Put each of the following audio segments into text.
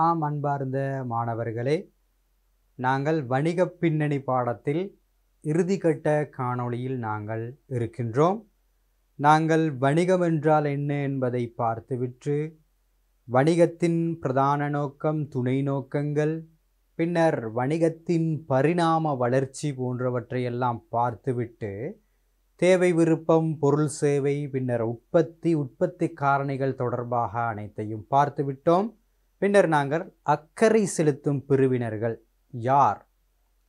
ஆம், அன்பார்ந்த மாணவர்களே, நாங்கள் வணிகப் பின்னணி பாடத்தில் இறுதிக்கட்ட காணொளியில் நாங்கள் இருக்கின்றோம். நாங்கள் வணிகம் என்றால் என்ன என்பதை பார்த்துவிட்டு, வணிகத்தின் பிரதான நோக்கம், துணை நோக்கங்கள், பின்னர் வணிகத்தின் பரிணாம வளர்ச்சி போன்றவற்றையெல்லாம் பார்த்துவிட்டு, தேவை விருப்பம், பொருள் சேவை, பின்னர் உற்பத்தி காரணிகள் தொடர்பாக அனைத்தையும் பார்த்துவிட்டோம். பின்னர் நாங்கள் அக்கறை செலுத்தும் பிரிவினர்கள் யார்,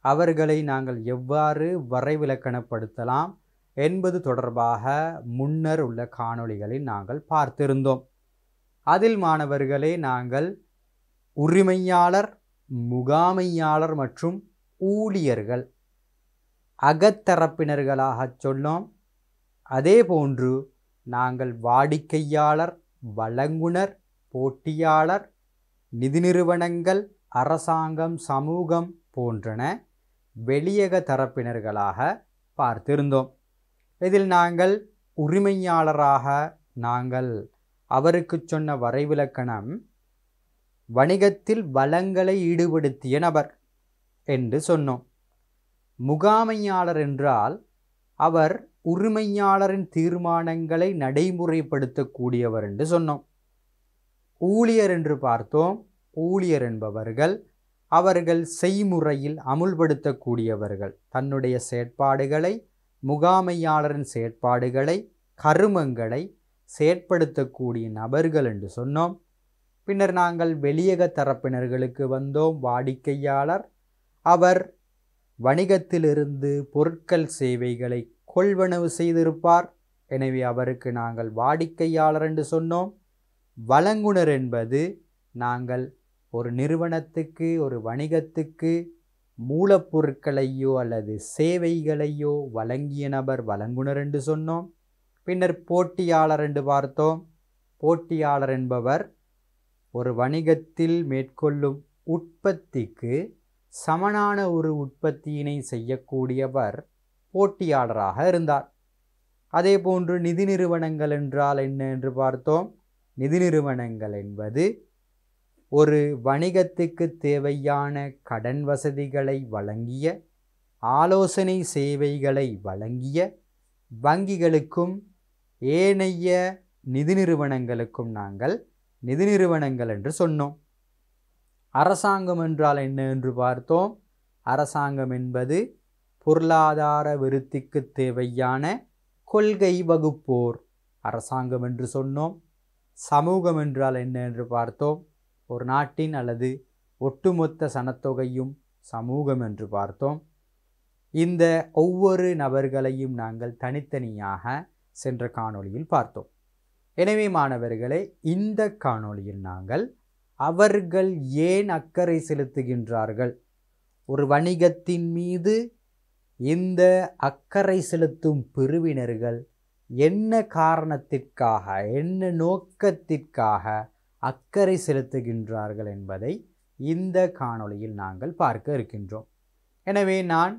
அவர்களை நாங்கள் எவ்வாறு வரைவிலக்கணப்படுத்தலாம் என்பது தொடர்பாக முன்னர் உள்ள காணொளிகளில் நாங்கள் பார்த்திருந்தோம். அதில் மாணவர்களே, நாங்கள் உரிமையாளர், முகாமையாளர் மற்றும் ஊழியர்கள் அகத்தரப்பினர்களாக சொன்னோம். அதே போன்று நாங்கள் வாடிக்கையாளர், வழங்குனர், போட்டியாளர், நிதி நிறுவனங்கள், அரசாங்கம், சமூகம் போன்றன வெளியக தரப்பினர்களாக பார்த்திருந்தோம். இதில் நாங்கள் உரிமையாளராக நாங்கள் அவருக்கு சொன்ன வரைவிலக்கணம் வணிகத்தில் வளங்களை ஈடுபடுத்திய நபர் என்று சொன்னோம். முகாமையாளர் என்றால் அவர் உரிமையாளரின் தீர்மானங்களை நடைமுறைப்படுத்தக்கூடியவர் என்று சொன்னோம். ஊழியர் என்று பார்த்தோம். ஊழியர் என்பவர்கள் அவர்கள் செய்முறையில் அமுல்படுத்தக்கூடியவர்கள், தன்னுடைய செயற்பாடுகளை, முகாமையாளரின் செயற்பாடுகளை, கருமங்களை செயற்படுத்தக்கூடிய நபர்கள் என்று சொன்னோம். பின்னர் நாங்கள் வெளியக தரப்பினர்களுக்கு வந்தோம். வாடிக்கையாளர் அவர் வணிகத்திலிருந்து பொருட்கள் சேவைகளை கொள்வனவு செய்திருப்பார். எனவே அவருக்கு நாங்கள் வாடிக்கையாளர் என்று சொன்னோம். வழங்குனர் என்பது நாங்கள் ஒரு நிறுவனத்துக்கு, ஒரு வணிகத்துக்கு மூலப்பொருட்களையோ அல்லது சேவைகளையோ வழங்கிய நபர் வழங்குனர் என்று சொன்னோம். பின்னர் போட்டியாளர் என்று பார்த்தோம். போட்டியாளர் என்பவர் ஒரு வணிகத்தில் மேற்கொள்ளும் உற்பத்திக்கு சமனான ஒரு உற்பத்தியினை செய்யக்கூடியவர் போட்டியாளராக இருந்தார். அதே போன்று நிதி நிறுவனங்கள் என்றால் என்ன என்று பார்த்தோம். நிதி நிறுவனங்கள் என்பது ஒரு வணிகத்துக்கு தேவையான கடன் வசதிகளை வழங்கிய, ஆலோசனை சேவைகளை வழங்கிய வங்கிகளுக்கும் ஏனைய நிதி நிறுவனங்களுக்கும் நாங்கள் நிதி நிறுவனங்கள் என்று சொன்னோம். அரசாங்கம் என்றால் என்ன என்று பார்த்தோம். அரசாங்கம் என்பது பொருளாதார விருத்திக்கு தேவையான கொள்கை வகுப்போர் அரசாங்கம் என்று சொன்னோம். சமூகம் என்றால் என்ன என்று பார்த்தோம். ஒரு நாட்டின் அல்லது ஒட்டுமொத்த சனத்தொகையும் சமூகம் என்று பார்த்தோம். இந்த ஒவ்வொரு நபர்களையும் நாங்கள் தனித்தனியாக சென்ற காணொளியில் பார்த்தோம். எனவே மாணவர்களே, இந்த காணொளியில் நாங்கள் அவர்கள் ஏன் அக்கறை செலுத்துகின்றார்கள், ஒரு வணிகத்தின் மீது இந்த அக்கறை செலுத்தும் பிரிவினர்கள் என்ன காரணத்திற்காக, என்ன நோக்கத்திற்காக அக்கறை செலுத்துகின்றார்கள் என்பதை இந்த காணொளியில் நாங்கள் பார்க்க இருக்கின்றோம். எனவே நான்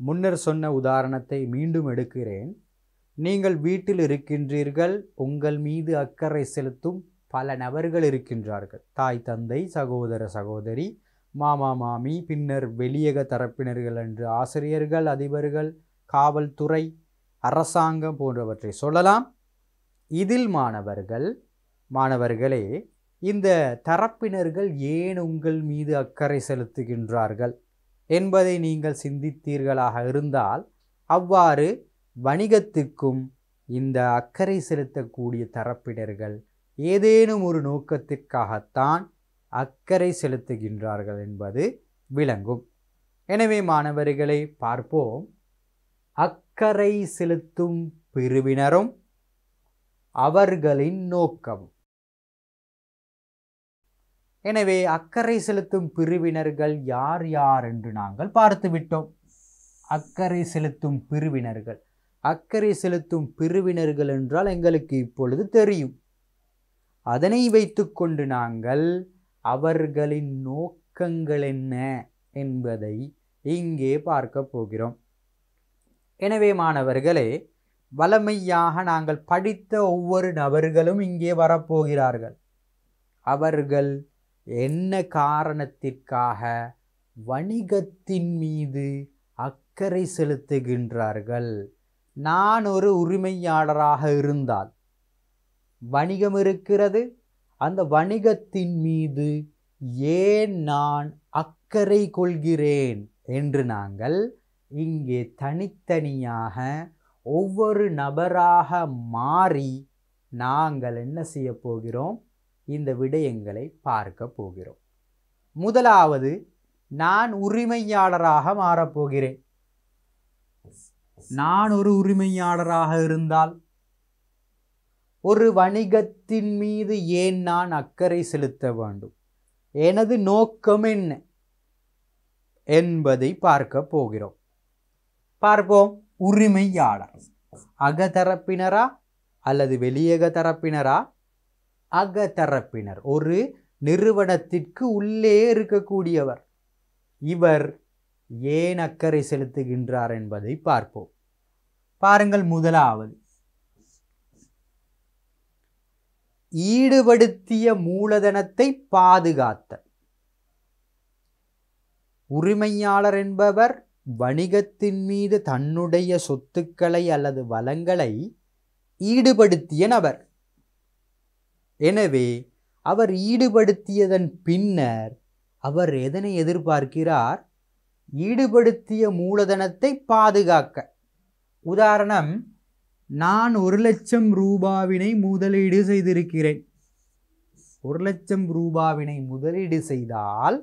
முன்னர் சொன்ன உதாரணத்தை மீண்டும் எடுக்கிறேன். நீங்கள் வீட்டில் இருக்கின்றீர்கள், உங்கள் மீது அக்கறை செலுத்தும் பல நபர்கள் இருக்கின்றார்கள். தாய், தந்தை, சகோதர, சகோதரி, மாமா, மாமி, பின்னர் வெளியக தரப்பினர்கள் என்று ஆசிரியர்கள், அதிபர்கள், காவல்துறை, அரசாங்கம் போன்றவற்றை சொல்லலாம். இதில் மாணவர்களே, இந்த தரப்பினர்கள் ஏன் உங்கள் மீது அக்கறை செலுத்துகின்றார்கள் என்பதை நீங்கள் சிந்தித்தீர்களாக இருந்தால், அவ்வாறு வணிகத்துக்கும் இந்த அக்கறை செலுத்தக்கூடிய தரப்பினர்கள் ஏதேனும் ஒரு நோக்கத்திற்காகத்தான் அக்கறை செலுத்துகின்றார்கள் என்பது விளங்கும். எனவே மாணவர்களை பார்ப்போம். அக்கறை செலுத்தும் பிரிவினரும் அவர்களின் நோக்கமும். எனவே அக்கறை செலுத்தும் பிரிவினர்கள் யார் யார் என்று நாங்கள் பார்த்துவிட்டோம். அக்கறை செலுத்தும் பிரிவினர்கள், அக்கறை செலுத்தும் பிரிவினர்கள் என்றால் எங்களுக்கு இப்பொழுது தெரியும். அதனை வைத்துக்கொண்டு நாங்கள் அவர்களின் நோக்கங்கள் என்ன என்பதை இங்கே பார்க்க போகிறோம். எனவே மாணவர்களே, வழமையாக நாங்கள் படித்த ஒவ்வொரு நபர்களும் இங்கே வரப்போகிறார்கள். அவர்கள் என்ன காரணத்திற்காக வணிகத்தின் மீது அக்கறை செலுத்துகின்றார்கள்? நான் ஒரு உரிமையாளராக இருந்தால் வணிகம் இருக்கிறது, அந்த வணிகத்தின் மீது ஏன் நான் அக்கறை கொள்கிறேன் என்று நாங்கள் இங்கே தனித்தனியாக ஒவ்வொரு நபராக மாறி நாங்கள் என்ன செய்ய போகிறோம்? இந்த விடயங்களை பார்க்க போகிறோம். முதலாவது, நான் உரிமையாளராக மாறப்போகிறேன். நான் ஒரு உரிமையாளராக இருந்தால் ஒரு வணிகத்தின் மீது ஏன் நான் அக்கறை செலுத்த வேண்டும்? எனது நோக்கம் என்ன என்பதை பார்க்க போகிறோம். பார்ப்போம். உரிமையாளர் அகதரப்பினரா அல்லது வெளியக தரப்பினரா? அகதரப்பினர், ஒரு நிறுவனத்திற்கு உள்ளே இருக்கக்கூடியவர். இவர் ஏன் அக்கறை செலுத்துகின்றார் என்பதை பார்ப்போம். பாருங்கள், முதலாவது, ஈடுபடுத்திய மூலதனத்தை பாதுகாத்தல். உரிமையாளர் என்பவர் வணிகத்தின் மீது தன்னுடைய சொத்துக்களை அல்லது வளங்களை ஈடுபடுத்திய நபர். எனவே அவர் ஈடுபடுத்தியதன் பின்னர் அவர் எதனை எதிர்பார்க்கிறார்? ஈடுபடுத்திய மூலதனத்தை பாதுகாக்க. உதாரணம், நான் 1,00,000 ரூபாவினை முதலீடு செய்திருக்கிறேன். 1,00,000 ரூபாவினை முதலீடு செய்தால்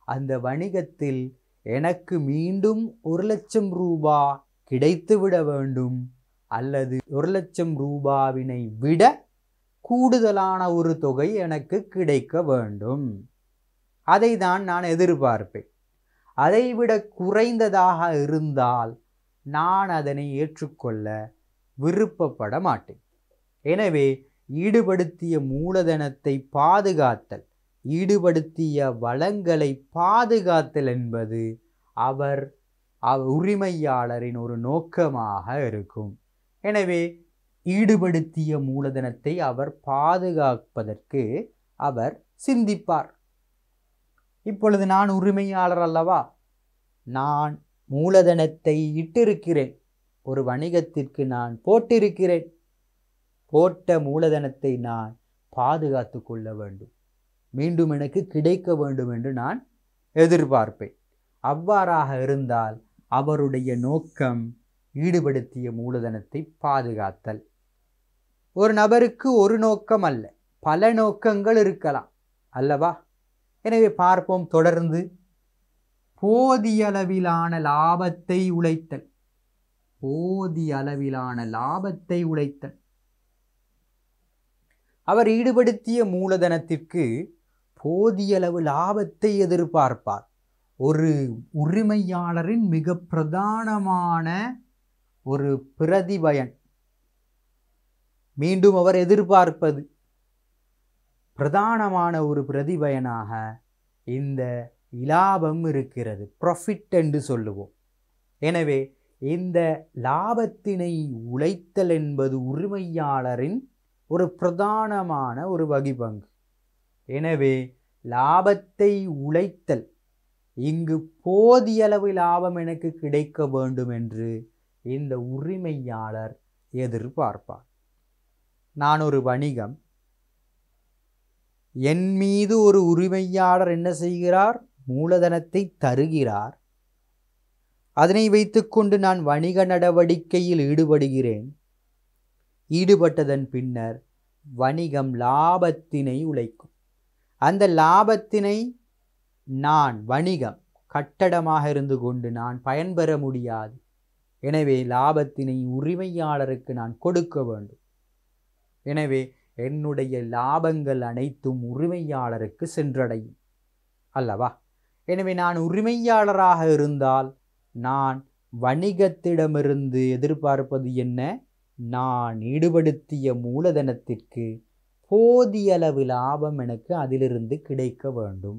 அந்த வணிகத்தில் எனக்கு மீண்டும் 1,00,000 ரூபா கிடைத்துவிட வேண்டும், அல்லது 1,00,000 ரூபாவினை விட கூடுதலான ஒரு தொகை எனக்கு கிடைக்க வேண்டும். அதை தான் நான் எதிர்பார்ப்பேன். அதைவிட குறைந்ததாக இருந்தால் நான் அதனை ஏற்றுக்கொள்ள விருப்பப்பட மாட்டேன். எனவே ஈடுபடுத்திய மூலதனத்தை பாதுகாத்தல், ஈடுபடுத்திய வளங்களை பாதுகாத்தல் என்பது அவர் உரிமையாளரின் ஒரு நோக்கமாக இருக்கும். எனவே ஈடுபடுத்திய மூலதனத்தை அவர் பாதுகாப்பதற்கு அவர் சிந்திப்பார். இப்பொழுது நான் உரிமையாளர் அல்லவா? நான் மூலதனத்தை இட்டிருக்கிறேன், ஒரு வணிகத்திற்கு நான் போட்டிருக்கிறேன். போட்ட மூலதனத்தை நான் பாதுகாத்து கொள்ள வேண்டும், மீண்டும் எனக்கு கிடைக்க வேண்டும் என்று நான் எதிர்பார்ப்பேன். அவ்வாறாக இருந்தால் அவருடைய நோக்கம் ஈடுபடுத்திய மூலதனத்தை பாதுகாத்தல். ஒரு நபருக்கு ஒரு நோக்கம் அல்ல, பல நோக்கங்கள் இருக்கலாம் அல்லவா? எனவே பார்ப்போம் தொடர்ந்து. போதிய அளவிலான லாபத்தை உழைத்தல். போதிய அளவிலான லாபத்தை உழைத்தல். அவர் ஈடுபடுத்திய மூலதனத்திற்கு போதிய அளவு லாபத்தை எதிர்பார்ப்பார். ஒரு உரிமையாளரின் மிக பிரதானமான ஒரு பிரதிபயன், மீண்டும் அவர் எதிர்பார்ப்பது பிரதானமான ஒரு பிரதிபயனாக இந்த லாபம் இருக்கிறது, ப்ராஃபிட் என்று சொல்லுவோம். எனவே இந்த லாபத்தினை உழைத்தல் என்பது உரிமையாளரின் ஒரு பிரதானமான ஒரு வகிபங்கு. எனவே லாபத்தை உழைத்தல், இங்கு போதிய அளவு லாபம் எனக்கு கிடைக்க வேண்டும் என்று இந்த உரிமையாளர் எதிர்பார்ப்பார். நான் ஒரு வணிகம், என் மீது ஒரு உரிமையாளர் என்ன செய்கிறார்? மூலதனத்தை தருகிறார். அதனை வைத்துக்கொண்டு நான் வணிக நடவடிக்கையில் ஈடுபடுகிறேன். ஈடுபட்டதன் பின்னர் வணிகம் லாபத்தினை உழைக்கும். அந்த லாபத்தினை நான், வணிகம் கட்டடமாக இருந்து கொண்டு நான் பயன்பெற முடியாது. எனவே லாபத்தினை உரிமையாளருக்கு நான் கொடுக்க வேண்டும். எனவே என்னுடைய லாபங்கள் அனைத்தும் உரிமையாளருக்கு சென்றடையும் அல்லவா? எனவே நான் உரிமையாளராக இருந்தால் நான் வணிகத்திடமிருந்து எதிர்பார்ப்பது என்ன? நான் ஈடுபடுத்திய மூலதனத்திற்கு போதிய அளவு லாபம் எனக்கு அதிலிருந்து கிடைக்க வேண்டும்.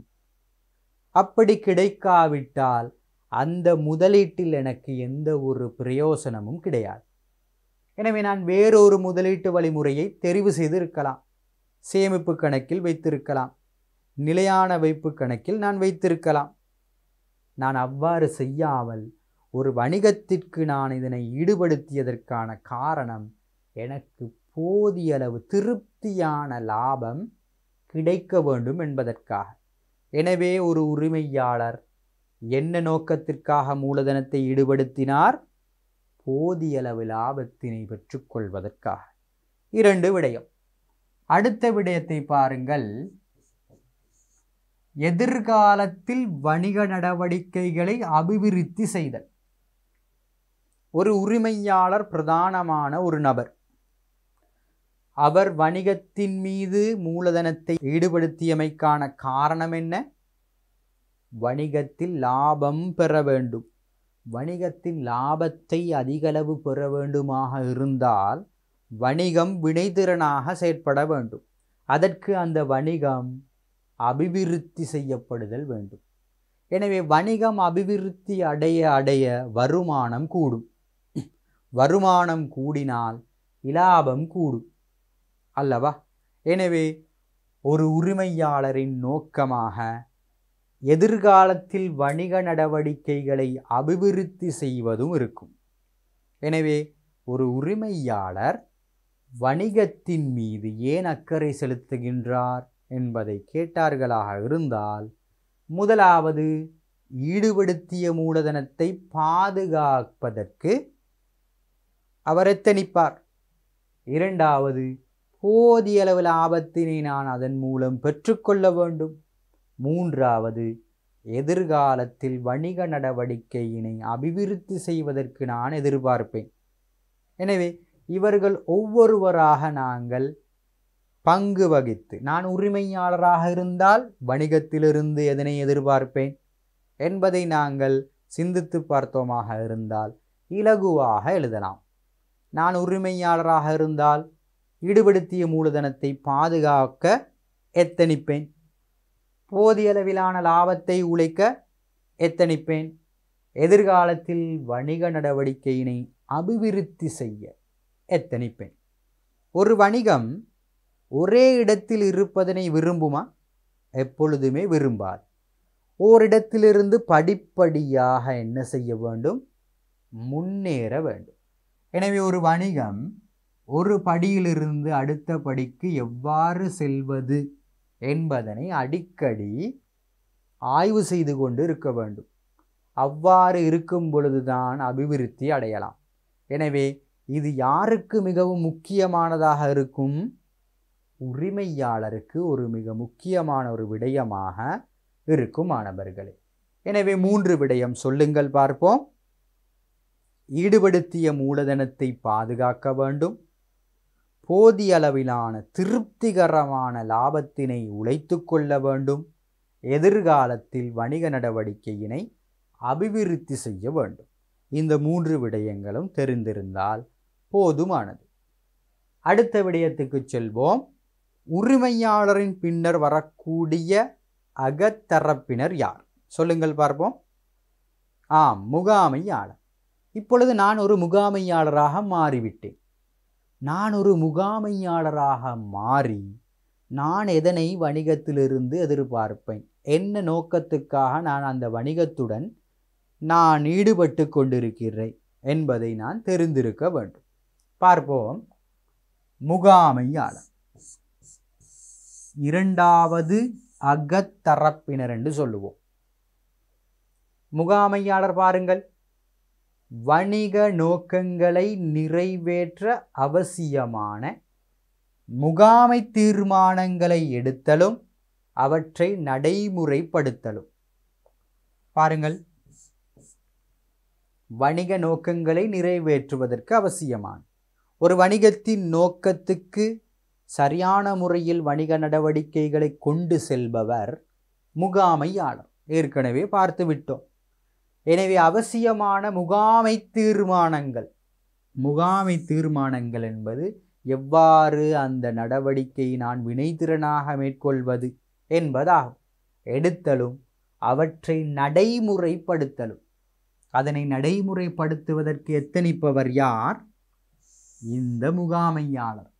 அப்படி கிடைக்காவிட்டால் அந்த முதலீட்டில் எனக்கு எந்த ஒரு பிரயோசனமும் கிடையாது. எனவே நான் வேறொரு முதலீட்டு வழிமுறையை தெரிவு செய்திருக்கலாம், சேமிப்பு கணக்கில் வைத்திருக்கலாம். நிலையான வைப்பு கணக்கில் நான் வைத்திருக்கலாம். நான் அவ்வாறு செய்யாமல் ஒரு வணிகத்திற்கு நான் இதனை ஈடுபடுத்தியதற்கான காரணம் எனக்கு போதிய அளவு திருப்தியான லாபம் கிடைக்க வேண்டும் என்பதற்காக. எனவே ஒரு உரிமையாளர் என்ன நோக்கத்திற்காக மூலதனத்தை ஈடுபடுத்தினார்? போதிய அளவு லாபத்தினை பெற்றுக்கொள்வதற்காக. 2 விடயம். அடுத்த விடயத்தை பாருங்கள். எதிர்காலத்தில் வணிக நடவடிக்கைகளை அபிவிருத்தி செய்தல். ஒரு உரிமையாளர் பிரதானமான ஒரு நபர். அவர் வணிகத்தின் மீது மூலதனத்தை ஈடுபடுத்தியமைக்கான காரணம் என்ன? வணிகத்தில் லாபம் பெற வேண்டும். வணிகத்தின் லாபத்தை அதிகளவு பெற வேண்டுமாக இருந்தால் வணிகம் வினைத்திறனாக செயற்பட வேண்டும். அதற்கு அந்த வணிகம் அபிவிருத்தி செய்யப்படுதல் வேண்டும். எனவே வணிகம் அபிவிருத்தி அடைய அடைய வருமானம் கூடும். வருமானம் கூடினால் இலாபம் கூடும் அல்லவா? எனவே ஒரு உரிமையாளரின் நோக்கமாக எதிர்காலத்தில் வணிக நடவடிக்கைகளை அபிவிருத்தி செய்வதும் இருக்கும். எனவே ஒரு உரிமையாளர் வணிகத்தின் மீது ஏன் அக்கறை செலுத்துகின்றார் என்பதை கேட்டார்களாக இருந்தால், முதலாவது ஈடுபடுத்திய மூலதனத்தை பாதுகாப்பதற்கு அவர் எத்தனிப்பார். இரண்டாவது, போதிய அளவு லாபத்தினை நான் அதன் மூலம் பெற்றுக்கொள்ள வேண்டும். மூன்றாவது, எதிர்காலத்தில் வணிக நடவடிக்கையினை அபிவிருத்தி செய்வதற்கு நான் எதிர்பார்ப்பேன். எனவே இவர்கள் ஒவ்வொருவராக நாங்கள் பங்கு வகித்து, நான் உரிமையாளராக இருந்தால் வணிகத்திலிருந்து எதனை எதிர்பார்ப்பேன் என்பதை நாங்கள் சிந்தித்து பார்த்தோமாக இருந்தால் இலகுவாக எழுதலாம். நான் உரிமையாளராக இருந்தால் ஈடுபடுத்திய மூலதனத்தை பாதுகாக்க எத்தனிப்பேன். போதிய அளவிலான லாபத்தை உழைக்க எத்தனிப்பேன். எதிர்காலத்தில் வணிக நடவடிக்கையினை அபிவிருத்தி செய்ய எத்தனிப்பேன். ஒரு வணிகம் ஒரே இடத்தில் இருப்பதனை விரும்புமா? எப்பொழுதுமே விரும்பாது. ஓரிடத்திலிருந்து படிப்படியாக என்ன செய்ய வேண்டும்? முன்னேற வேண்டும். எனவே ஒரு வணிகம் ஒரு படியிலிருந்து அடுத்த படிக்கு எவ்வாறு செல்வது என்பதனை அடிக்கடி ஆய்வு செய்து கொண்டு இருக்க வேண்டும். அவ்வாறு இருக்கும் பொழுதுதான் அபிவிருத்தி அடையலாம். எனவே இது யாருக்கு மிகவும் முக்கியமானதாக இருக்கும்? உரிமையாளருக்கு ஒரு மிக முக்கியமான ஒரு விடயமாக இருக்கும் மாணவர்களே. எனவே 3 விடயம் சொல்லுங்கள் பார்ப்போம். ஈடுபடுத்திய மூலதனத்தை பாதுகாக்க வேண்டும். போதிய அளவிலான திருப்திகரமான லாபத்தினை உழைத்து கொள்ள வேண்டும். எதிர்காலத்தில் வணிக நடவடிக்கையினை அபிவிருத்தி செய்ய வேண்டும். இந்த 3 விடயங்களும் தெரிந்திருந்தால் போதுமானது. அடுத்த விடயத்துக்கு செல்வோம். உரிமையாளரின் பின்னர் வரக்கூடிய அகத்தரப்பினர் யார்? சொல்லுங்கள் பார்ப்போம். முகாமையாளர். இப்பொழுது நான் ஒரு முகாமையாளராக மாறிவிட்டேன். நான் ஒரு முகாமையாளராக மாறி நான் எதனை வணிகத்திலிருந்து எதிர்பார்ப்பேன்? என்ன நோக்கத்துக்காக நான் அந்த வணிகத்துடன் நான் ஈடுபட்டு கொண்டிருக்கிறேன் என்பதை நான் தெரிந்திருக்க வேண்டும். பார்ப்போம். முகாமையாளர் இரண்டாவது அகத்தரப்பினர் என்று சொல்லுவோம். முகாமையாளர் பாருங்கள், வணிக நோக்கங்களை நிறைவேற்ற அவசியமான முகாமை தீர்மானங்களை எடுத்தலும் அவற்றை நடைமுறைப்படுத்தலும். பாருங்கள், வணிக நோக்கங்களை நிறைவேற்றுவதற்கு அவசியமான ஒரு வணிகத்தின் நோக்கத்துக்கு சரியான முறையில் வணிக நடவடிக்கைகளை கொண்டு செல்பவர் முகாமையாளர். ஏற்கனவே பார்த்து விட்டோம். எனவே அவசியமான முகாமை தீர்மானங்கள். முகாமை தீர்மானங்கள் என்பது எவ்வாறு அந்த நடவடிக்கையை நான் வினைத்திறனாக மேற்கொள்வது என்பதாகும். எடுத்தலும் அவற்றை நடைமுறைப்படுத்தலும். அதனை நடைமுறைப்படுத்துவதற்கு எத்தனிப்பவர் யார்? இந்த முகாமையாளர்.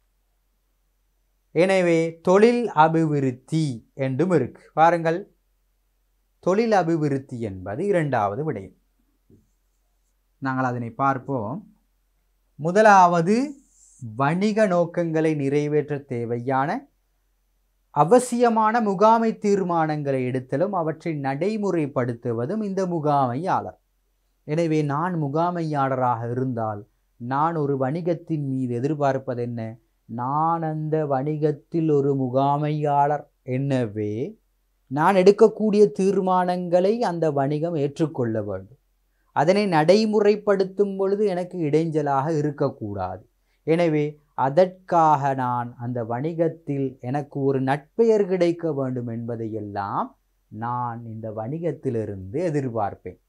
எனவே தொழில் அபிவிருத்தி என்றும் இருக்கு. பாருங்கள், தொழில் அபிவிருத்தி என்பது இரண்டாவது விடயம். நாங்கள் அதனை பார்ப்போம். முதலாவது, வணிக நோக்கங்களை நிறைவேற்ற தேவையான அவசியமான முகாமை தீர்மானங்களை எடுத்தலும் அவற்றை நடைமுறைப்படுத்துவதும் இந்த முகாமையாளர். எனவே நான் முகாமையாளராக இருந்தால் நான் ஒரு வணிகத்தின் மீது எதிர்பார்ப்பது என்ன? நான் அந்த வணிகத்தில் ஒரு முகாமையாளர். எனவே நான் எடுக்கக்கூடிய தீர்மானங்களை அந்த வணிகம் ஏற்றுக்கொள்ள வேண்டும். அதனை நடைமுறைப்படுத்தும் பொழுது எனக்கு இடைஞ்சலாக இருக்கக்கூடாது. எனவே அதற்காக நான் அந்த வணிகத்தில் எனக்கு ஒரு நட்பெயர் கிடைக்க வேண்டும் என்பதையெல்லாம் நான் இந்த வணிகத்திலிருந்து எதிர்பார்ப்பேன்.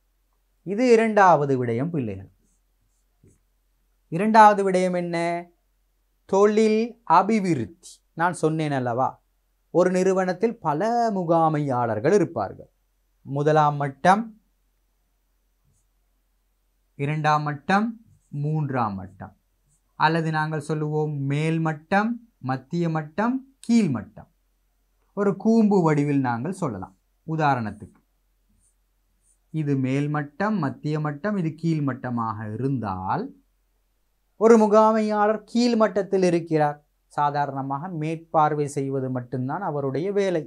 இது இரண்டாவது விடயம் பிள்ளைகள். இரண்டாவது விடயம் என்ன? தொழில் அபிவிருத்தி. நான் சொன்னேன் அல்லவா, ஒரு நிறுவனத்தில் பல முகாமையாளர்கள் இருப்பார்கள். முதலாம் மட்டம், இரண்டாம் மட்டம், மூன்றாம் மட்டம், அல்லது நாங்கள் சொல்லுவோம் மேல் மட்டம், மத்திய மட்டம், கீழ் மட்டம். ஒரு கூம்பு வடிவில் நாங்கள் சொல்லலாம். உதாரணத்துக்கு இது மேல் மட்டம், மத்திய மட்டம், இது கீழ் மட்டமாக இருந்தால் ஒரு முகாமையாளர் கீழ் மட்டத்தில் இருக்கிறார். சாதாரணமாக மேற்பார்வை செய்வது மட்டும்தான் அவருடைய வேலை.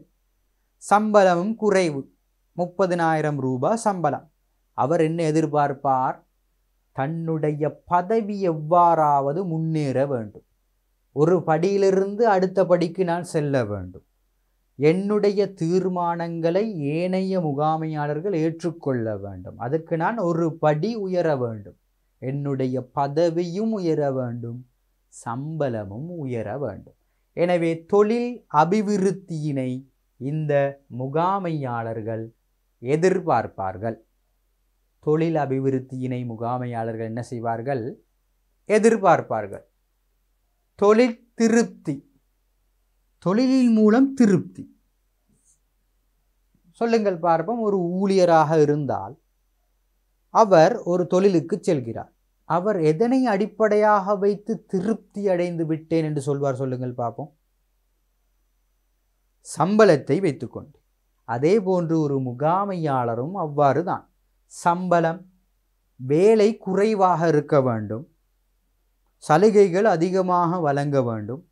சம்பளமும் குறைவு, 30,000 ரூபாய் சம்பளம். அவர் என்ன எதிர்பார்ப்பார்? தன்னுடைய பதவி எவ்வாறாவது முன்னேற வேண்டும். ஒரு படியிலிருந்து அடுத்த படிக்கு நான் செல்ல வேண்டும். என்னுடைய தீர்மானங்களை ஏனைய முகாமையாளர்கள் ஏற்றுக்கொள்ள வேண்டும். அதற்கு நான் ஒரு படி உயர வேண்டும். என்னுடைய பதவியும் உயர வேண்டும், சம்பளமும் உயர வேண்டும். எனவே தொழில் அபிவிருத்தியினை இந்த முகாமையாளர்கள் எதிர்பார்ப்பார்கள். தொழில் அபிவிருத்தியினை முகாமையாளர்கள் என்ன செய்வார்கள்? எதிர்பார்ப்பார்கள். தொழில் திருப்தி, தொழிலின் மூலம் திருப்தி. சொல்லுங்கள் பார்ப்போம். ஒரு ஊழியராக இருந்தால் அவர் ஒரு தொழிலுக்கு செல்கிறார். அவர் எதனை அடிப்படையாக வைத்து திருப்தி அடைந்து விட்டேன் என்று சொல்வார்? சொல்லுங்கள் பார்ப்போம். சம்பளத்தை வைத்துக்கொண்டு. அதே போன்று ஒரு முகாமையாளரும் அவ்வாறு தான். சம்பளம், வேலை குறைவாக இருக்க வேண்டும், சலுகைகள் அதிகமாக வழங்க வேண்டும்.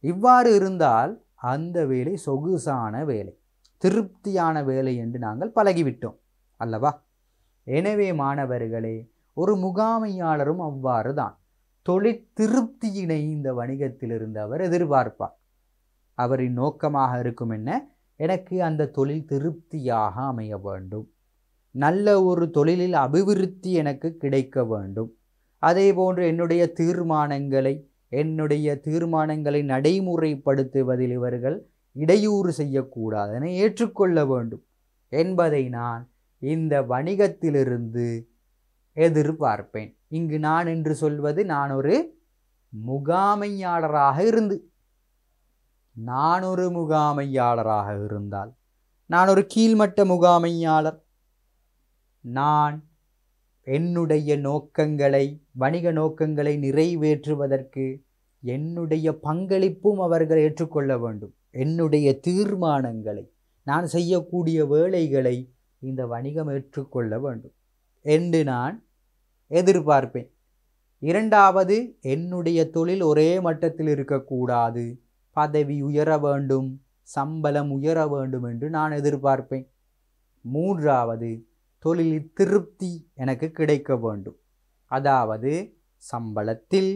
இவ்வாறு இருந்தால் அந்த வேலை சொகுசான வேலை, திருப்தியான வேலை என்று நாங்கள் பழகிவிட்டோம் அல்லவா? எனவே மாணவர்களே, ஒரு முகாமையாளரும் அவ்வாறு தான். தொழில் திருப்தியினை இந்த வணிகத்திலிருந்து அவர் எதிர்பார்ப்பார். அவரின் நோக்கமாக இருக்கும் என்ன? எனக்கு அந்த தொழில் திருப்தியாக அமைய வேண்டும், நல்ல ஒரு தொழிலில் அபிவிருத்தி எனக்கு கிடைக்க வேண்டும். அதே போன்று என்னுடைய தீர்மானங்களை நடைமுறைப்படுத்துவதில் இவர்கள் இடையூறு செய்யக்கூடாது, என ஏற்றுக்கொள்ள வேண்டும் என்பதை நான் இந்த வணிகத்திலிருந்து எதிர்பார்ப்பேன். இங்கு நான் என்று சொல்வது, நான் ஒரு முகாமையாளராக இருந்தால், நான் ஒரு கீழ்மட்ட முகாமையாளர், நான் என்னுடைய நோக்கங்களை, வணிக நோக்கங்களை நிறைவேற்றுவதற்கு என்னுடைய பங்களிப்பும் அவர்கள் ஏற்றுக்கொள்ள வேண்டும். என்னுடைய தீர்மானங்களை, நான் செய்யக்கூடிய வேலைகளை இந்த வணிகம் ஏற்றுக்கொள்ள வேண்டும் என்று நான் எதிர்பார்ப்பேன். இரண்டாவது, என்னுடைய தொழில் ஒரே மட்டத்தில் இருக்கக்கூடாது, பதவி உயர வேண்டும், சம்பளம் உயர வேண்டும் என்று நான் எதிர்பார்ப்பேன். மூன்றாவது, தொழிலில் திருப்தி எனக்கு கிடைக்க வேண்டும். அதாவது சம்பளத்தில்,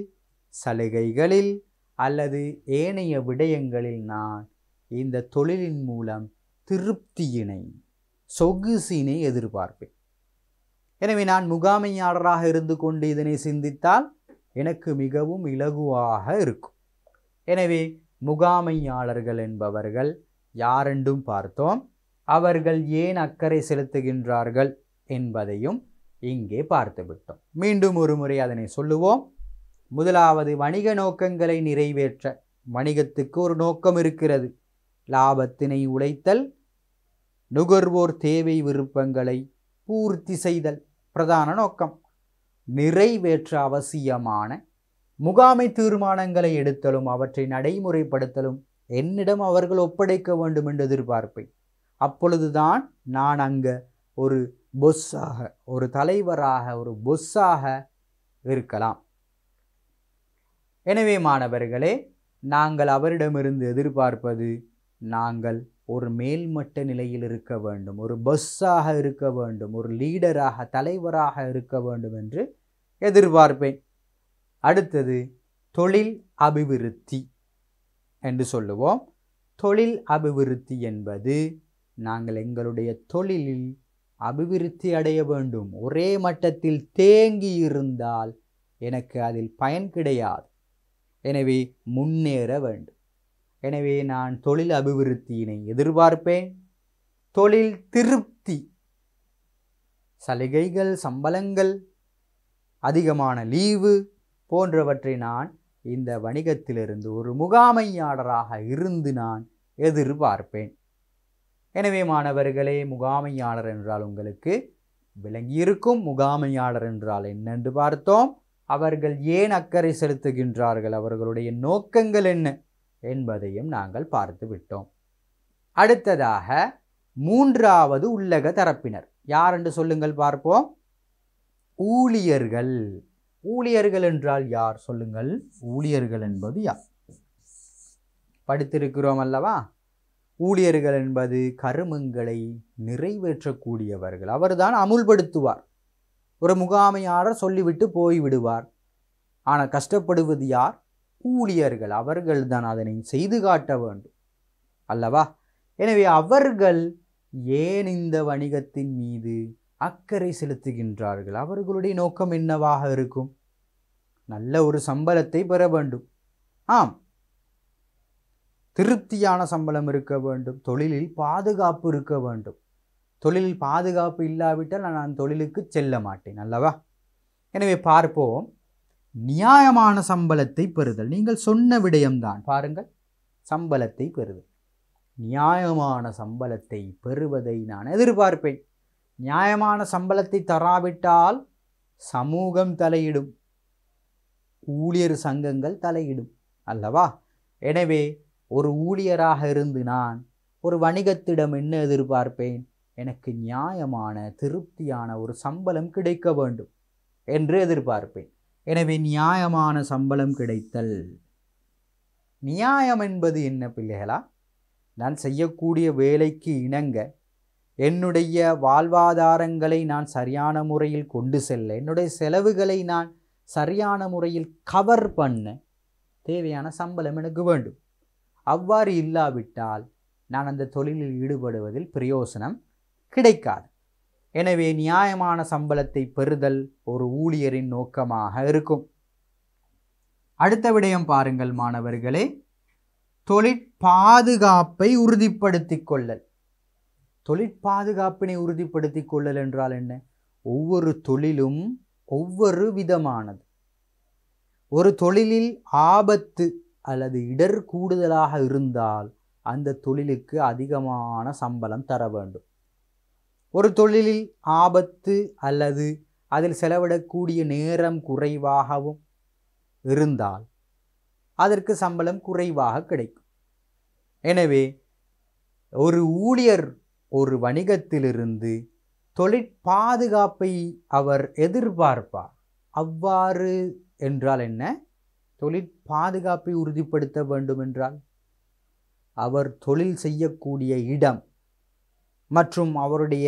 சலுகைகளில் அல்லது ஏனைய விடயங்களில் நான் இந்த தொழிலின் மூலம் திருப்தியினை, சொகுசினை எதிர்பார்ப்பேன். எனவே நான் முகாமையாளராக இருந்து கொண்டு இதனை சிந்தித்தால் எனக்கு மிகவும் இலகுவாக இருக்கும். எனவே முகாமையாளர்கள் என்பவர்கள் யாரென்றும் பார்த்தோம். அவர்கள் ஏன் அக்கறை செலுத்துகின்றார்கள் என்பதையும் இங்கே பார்த்து விட்டோம். மீண்டும் ஒரு முறை அதனை சொல்லுவோம். முதலாவது, வணிக நோக்கங்களை நிறைவேற்ற. வணிகத்துக்கு ஒரு நோக்கம் இருக்கிறது. லாபத்தினை உழைத்தல், நுகர்வோர் தேவை விருப்பங்களை பூர்த்தி செய்தல் பிரதான நோக்கம். நிறைவேற்ற அவசியமான முகாமை தீர்மானங்களை எடுத்தலும் அவற்றை நடைமுறைப்படுத்தலும் என்னிடம் அவர்கள் ஒப்படைக்க வேண்டும் என்று எதிர்பார்ப்பேன். அப்பொழுதுதான் நான் அங்கே ஒரு பொஸ்ஸாக, ஒரு தலைவராக, ஒரு பொஸ்ஸாக இருக்கலாம். எனவே மாணவர்களே, நாங்கள் அவரிடமிருந்து எதிர்பார்ப்பது நாங்கள் ஒரு மேல்மட்ட நிலையில் இருக்க வேண்டும், ஒரு பொஸ்ஸாக இருக்க வேண்டும், ஒரு லீடராக, தலைவராக இருக்க வேண்டும் என்று எதிர்பார்ப்பேன். அடுத்தது தொழில் அபிவிருத்தி என்று சொல்லுவோம். தொழில் அபிவிருத்தி என்பது நாங்கள் எங்களுடைய தொழிலில் அபிவிருத்தி அடைய வேண்டும். ஒரே மட்டத்தில் தேங்கி இருந்தால் எனக்கு அதில் பயன் கிடையாது. எனவே முன்னேற வேண்டும். எனவே நான் தொழில் அபிவிருத்தியினை எதிர்பார்ப்பேன். தொழில் திருப்தி, சலுகைகள், சம்பளங்கள், அதிகமான லீவு போன்றவற்றை நான் இந்த வணிகத்திலிருந்து ஒரு முகாமையாளராக இருந்து நான் எதிர்பார்ப்பேன். எனவே மாணவர்களே, முகாமையாளர் என்றால் உங்களுக்கு விளங்கியிருக்கும். முகாமையாளர் என்றால் என்னென்று பார்த்தோம். அவர்கள் ஏன் அக்கறை செலுத்துகின்றார்கள், அவர்களுடைய நோக்கங்கள் என்ன என்பதையும் நாங்கள் பார்த்து விட்டோம். அடுத்ததாக மூன்றாவது உள்ளக தரப்பினர் யார் என்று சொல்லுங்கள் பார்ப்போம். ஊழியர்கள். ஊழியர்கள் என்றால் யார் சொல்லுங்கள். ஊழியர்கள் என்பது யார்? படித்திருக்கிறோம் அல்லவா? ஊழியர்கள் என்பது கருமங்களை நிறைவேற்றக்கூடியவர்கள். அவர்தான் அமுல்படுத்துவார். ஒரு முகாமையாளர் சொல்லிவிட்டு போய்விடுவார். ஆனால் கஷ்டப்படுவது யார்? ஊழியர்கள். அவர்கள் தான் அதனை செய்து காட்ட வேண்டும் அல்லவா? எனவே அவர்கள் ஏன் இந்த வணிகத்தின் மீது அக்கறை செலுத்துகின்றார்கள்? அவர்களுடைய நோக்கம் என்னவாக இருக்கும்? நல்ல ஒரு சம்பளத்தை பெற வேண்டும். ஆம், திருப்தியான சம்பளம் இருக்க வேண்டும். தொழிலில் பாதுகாப்பு இருக்க வேண்டும். தொழிலில் பாதுகாப்பு இல்லாவிட்டால் நான் தொழிலுக்கு செல்ல மாட்டேன் அல்லவா? எனவே பார்ப்போம். நியாயமான சம்பளத்தை பெறுதல். நீங்கள் சொன்ன விடயம்தான். பாருங்கள், சம்பளத்தை பெறுதல். நியாயமான சம்பளத்தை பெறுவதை நான் எதிர்பார்ப்பேன். நியாயமான சம்பளத்தை தராவிட்டால் சமூகம் தலையிடும், ஊழியர் சங்கங்கள் தலையிடும் அல்லவா? எனவே ஒரு ஊழியராக இருந்து நான் ஒரு வணிகத்திடம் என்ன எதிர்பார்ப்பேன்? எனக்கு நியாயமான திருப்தியான ஒரு சம்பளம் கிடைக்க வேண்டும் என்று எதிர்பார்ப்பேன். எனவே நியாயமான சம்பளம் கிடைத்தல். நியாயம் என்பது என்ன பிள்ளைகளா? நான் செய்யக்கூடிய வேலைக்கு இணங்க என்னுடைய வாழ்வாதாரங்களை நான் சரியான முறையில் கொண்டு செல்ல, என்னுடைய செலவுகளை நான் சரியான முறையில் கவர் பண்ண தேவையான சம்பளம் எனக்கு வேண்டும். அவ்வாறு இல்லாவிட்டால் நான் அந்த தொழிலில் ஈடுபடுவதில் பிரயோசனம் கிடைக்காது. எனவே நியாயமான சம்பளத்தை பெறுதல் ஒரு ஊழியரின் நோக்கமாக இருக்கும். அடுத்த விடயம் பாருங்கள் மாணவர்களே. தொழிற்பாதுகாப்பை உறுதிப்படுத்திக் கொள்ளல். தொழிற்பாதுகாப்பினை உறுதிப்படுத்திக் கொள்ளல் என்றால் என்ன? ஒவ்வொரு தொழிலும் ஒவ்வொரு விதமானது. ஒரு தொழிலில் ஆபத்து அல்லது இடர் கூடுதலாக இருந்தால் அந்த தொழிலுக்கு அதிகமான சம்பளம் தர வேண்டும். ஒரு தொழிலில் ஆபத்து அல்லது அதில் செலவிடக்கூடிய நேரம் குறைவாகவும் இருந்தால் அதற்கு சம்பளம் குறைவாக கிடைக்கும். எனவே ஒரு ஊழியர் ஒரு வணிகத்திலிருந்து தொழிற்பாதுகாப்பை அவர் எதிர்பார்ப்பார். அவ்வாறு என்றால் என்ன? தொழிற்பாதுகாப்பை உறுதிப்படுத்த வேண்டும் என்றால் அவர் தொழில் செய்யக்கூடிய இடம் மற்றும் அவருடைய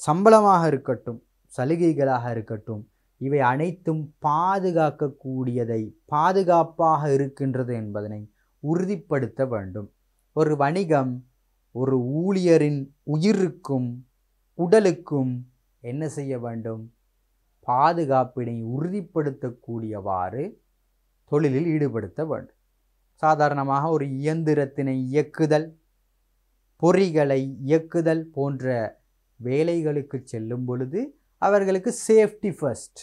சம்பளமாக இருக்கட்டும், சலுகைகளாக இருக்கட்டும், இவை அனைத்தும் பாதுகாக்கக்கூடியதை, பாதுகாப்பாக இருக்கின்றது என்பதனை உறுதிப்படுத்த வேண்டும். ஒரு வணிகம் ஒரு ஊழியரின் உயிருக்கும் உடலுக்கும் என்ன செய்ய வேண்டும்? பாதுகாப்பினை உறுதிப்படுத்தக்கூடியவாறு தொழிலில் ஈடுபடுத்த வேண்டும். சாதாரணமாக ஒரு இயந்திரத்தினை இயக்குதல், பொறிகளை இயக்குதல் போன்ற வேலைகளுக்கு செல்லும் பொழுது அவர்களுக்கு சேஃப்டி ஃபர்ஸ்ட்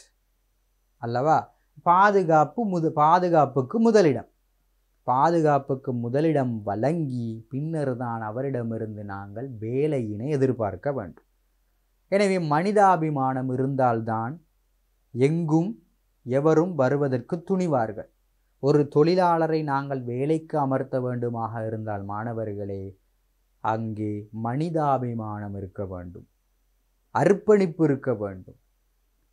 அல்லவா? பாதுகாப்புக்கு முதலிடம். பாதுகாப்புக்கு முதலிடம் வழங்கி பின்னர் தான் அவரிடமிருந்து நாங்கள் வேலையினை எதிர்பார்க்க வேண்டும். எனவே மனிதாபிமானம் இருந்தால்தான் எங்கும் எவரும் வருவதற்கு துணிவார்கள். ஒரு தொழிலாளரை நாங்கள் வேலைக்கு அமர்த்த வேண்டுமாக இருந்தால் மாணவர்களே, அங்கே மனிதாபிமானம் இருக்க வேண்டும், அர்ப்பணிப்பு இருக்க வேண்டும்,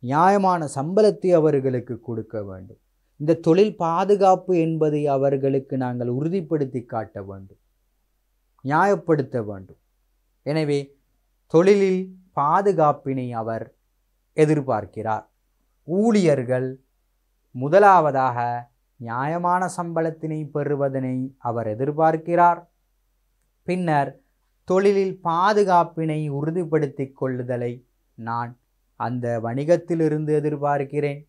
நியாயமான சம்பளத்தை அவர்களுக்கு கொடுக்க வேண்டும். இந்த தொழில் பாதுகாப்பு என்பதை அவர்களுக்கு நாங்கள் உறுதிப்படுத்தி காட்ட வேண்டும், நியாயப்படுத்த வேண்டும். எனவே தொழிலில் பாதுகாப்பினை அவர் எதிர்பார்க்கிறார். ஊழியர்கள் முதலாவதாக நியாயமான சம்பளத்தினை பெறுவதனை அவர் எதிர்பார்க்கிறார். பின்னர் தொழிலில் பாதுகாப்பினை உறுதிப்படுத்தி கொள்ளுதலை நான் அந்த வணிகத்திலிருந்து எதிர்பார்க்கிறேன்.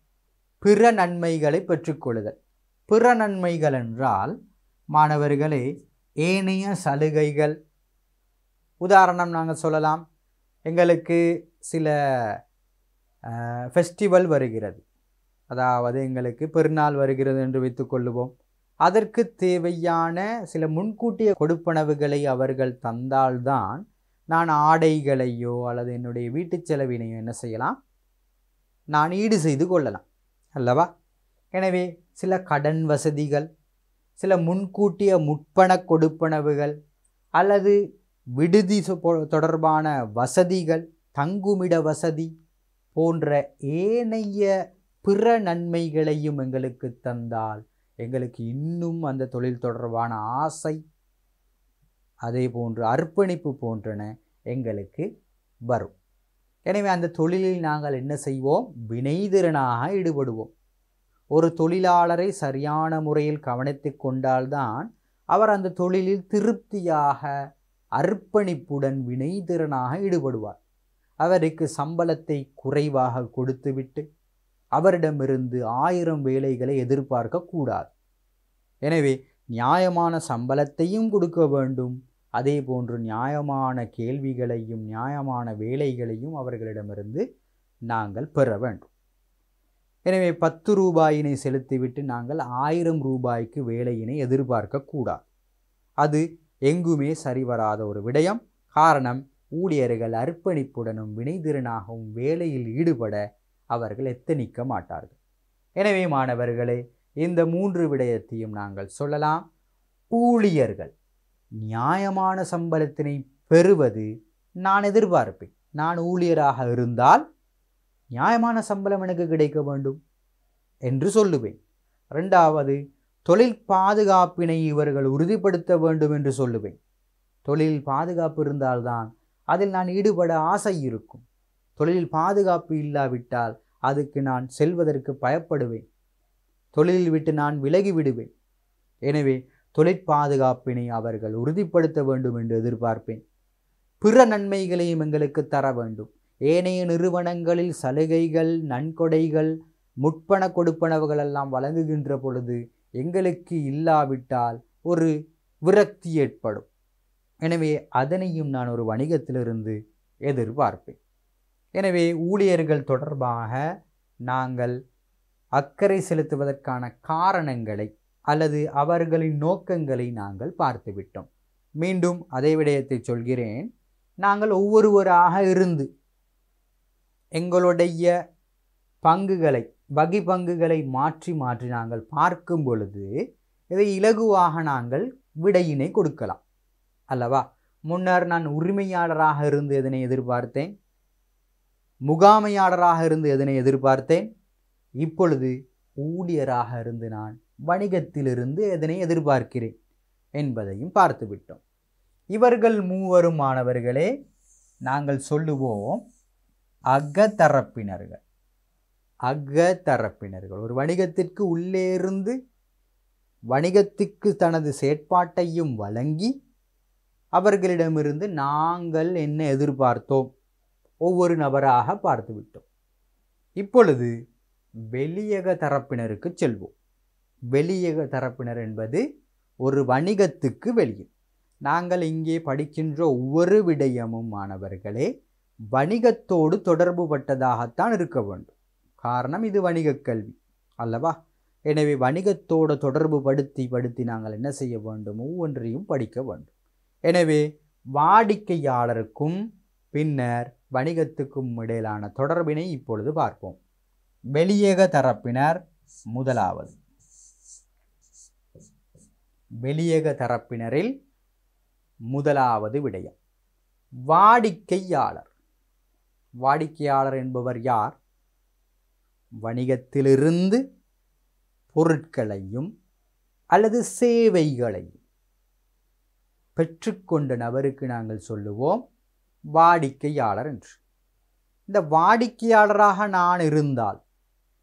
பிற நன்மைகளை பெற்றுக்கொள்ளுதல். பிற நன்மைகள் என்றால் மாணவர்களே, ஏனைய சலுகைகள். உதாரணம் நாங்கள் சொல்லலாம், எங்களுக்கு சில ஃபெஸ்டிவல் வருகிறது, அதாவது எங்களுக்கு பெருநாள் வருகிறது என்று வைத்துக்கொள்ளுவோம். அதற்கு தேவையான சில முன்கூட்டிய கொடுப்பனவுகளை அவர்கள் தந்தால்தான் நான் ஆடைகளையோ அல்லது என்னுடைய வீட்டு செலவினையோ என்ன செய்யலாம், நான் ஈடு செய்து கொள்ளலாம் அல்லவா? எனவே சில கடன் வசதிகள், சில முன்கூட்டிய முற்பண கொடுப்பனவுகள் அல்லது விடுதி தொடர்பான வசதிகள், தங்குமிட வசதி போன்ற ஏனைய பிற நன்மைகளையும் எங்களுக்கு தந்தால் எங்களுக்கு இன்னும் அந்த தொழில் தொடர்பான ஆசை, அதே போன்று அர்ப்பணிப்பு போன்றன எங்களுக்கு வரும். எனவே அந்த தொழிலில் நாங்கள் என்ன செய்வோம், வினைதிறனாக ஈடுபடுவோம். ஒரு தொழிலாளரை சரியான முறையில் கவனித்து கொண்டால்தான் அவர் அந்த தொழிலில் திருப்தியாக அர்ப்பணிப்புடன் வினைதிறனாக ஈடுபடுவார். அவருக்கு சம்பளத்தை குறைவாக கொடுத்துவிட்டு அவரிடமிருந்து 1000 வேலைகளை எதிர்பார்க்க கூடாது. எனவே நியாயமான சம்பளத்தையும் கொடுக்க வேண்டும், அதே போன்று நியாயமான கேள்விகளையும் நியாயமான வேலைகளையும் அவர்களிடமிருந்து நாங்கள் பெற வேண்டும். எனவே 10 ரூபாயினை செலுத்திவிட்டு நாங்கள் 1000 ரூபாய்க்கு வேலையினை எதிர்பார்க்க கூடாது. அது எங்குமே சரிவராத ஒரு விடயம். காரணம், ஊழியர்கள் அர்ப்பணிப்புடனும் வினைதிறனாகவும் வேலையில் ஈடுபட அவர்கள் எத்தனிக்க மாட்டார்கள். எனவே மாணவர்களே, இந்த 3 விடயத்தையும் நாங்கள் சொல்லலாம். ஊழியர்கள் நியாயமான சம்பளத்தினை பெறுவது நான் எதிர்பார்ப்பேன். நான் ஊழியராக இருந்தால் நியாயமான சம்பளம் எனக்கு கிடைக்க வேண்டும் என்று சொல்லுவேன். 2வது, தொழில் பாதுகாப்பினை இவர்கள் உறுதிப்படுத்த வேண்டும் என்று சொல்லுவேன். தொழில் பாதுகாப்பு இருந்தால்தான் அதில் நான் ஈடுபட ஆசை இருக்கும். தொழிலில் பாதுகாப்பு இல்லாவிட்டால் அதுக்கு நான் செல்வதற்கு பயப்படுவேன், தொழிலில் விட்டு நான் விலகி விடுவேன். எனவே தொழிற் பாதுகாப்பினை அவர்கள் உறுதிப்படுத்த வேண்டும் என்று எதிர்பார்ப்பேன். பிற நன்மைகளையும் எங்களுக்கு தர வேண்டும். ஏனைய நிறுவனங்களில் சலுகைகள், நன்கொடைகள், முற்பண கொடுப்பனவுகள் எல்லாம் வழங்குகின்ற பொழுது எங்களுக்கு இல்லாவிட்டால் ஒரு விரக்தி ஏற்படும். எனவே அதனையும் நான் ஒரு வணிகத்திலிருந்து எதிர்பார்ப்பேன். எனவே ஊழியர்கள் தொடர்பாக நாங்கள் அக்கறை செலுத்துவதற்கான காரணங்களை அல்லது அவர்களின் நோக்கங்களை நாங்கள் பார்த்துவிட்டோம். மீண்டும் அதே விடயத்தை சொல்கிறேன். நாங்கள் ஒவ்வொருவராக இருந்து எங்களுடைய பங்குகளை, வகை பங்குகளை மாற்றி மாற்றி நாங்கள் பார்க்கும் பொழுது இதை இலகுவாக நாங்கள் விடையினை கொடுக்கலாம் அல்லவா? முன்னர் நான் உரிமையாளராக இருந்து எதனை எதிர்பார்த்தேன், முகாமையாளராக இருந்து எதனை எதிர்பார்த்தேன், இப்பொழுது ஊழியராக இருந்து நான் வணிகத்திலிருந்து எதனை எதிர்பார்க்கிறேன் என்பதையும் பார்த்துவிட்டோம். இவர்கள் மூவரும் மாணவர்களே நாங்கள் சொல்லுவோம் அகத்தரப்பினர்கள். அகத்தரப்பினர்கள் ஒரு வணிகத்திற்கு உள்ளே இருந்து வணிகத்துக்கு தனது செயற்பாட்டையும் வழங்கி அவர்களிடமிருந்து நாங்கள் என்ன எதிர்பார்த்தோம் ஒவ்வொரு நபராக பார்த்துவிட்டோம். இப்பொழுது வெளியக தரப்பினருக்கு செல்வோம். வெளியக தரப்பினர் என்பது ஒரு வணிகத்துக்கு வெளியே. நாங்கள் இங்கே படிக்கின்ற ஒவ்வொரு விடயமும் மாணவர்களே வணிகத்தோடு தொடர்பு பட்டதாகத்தான் இருக்க வேண்டும். காரணம், இது வணிக கல்வி அல்லவா? எனவே வணிகத்தோடு தொடர்பு படுத்தி நாங்கள் என்ன செய்ய வேண்டும், ஒவ்வொன்றையும் படிக்க வேண்டும். எனவே வாடிக்கையாளருக்கும் பின்னர் வணிகத்துக்கும் இடையிலான தொடர்பினை இப்பொழுது பார்ப்போம். வெளியக தரப்பினர் முதலாவது. வெளியக தரப்பினரில் முதலாவது விடயம் வாடிக்கையாளர். வாடிக்கையாளர் என்பவர் யார்? வணிகத்திலிருந்து பொருட்களையும் அல்லது சேவைகளையும் பெற்றுக்கொண்ட நபருக்கு நாங்கள் சொல்லுவோம் வாடிக்கையாளர் என்று. இந்த வாடிக்கையாளராக நான் இருந்தால்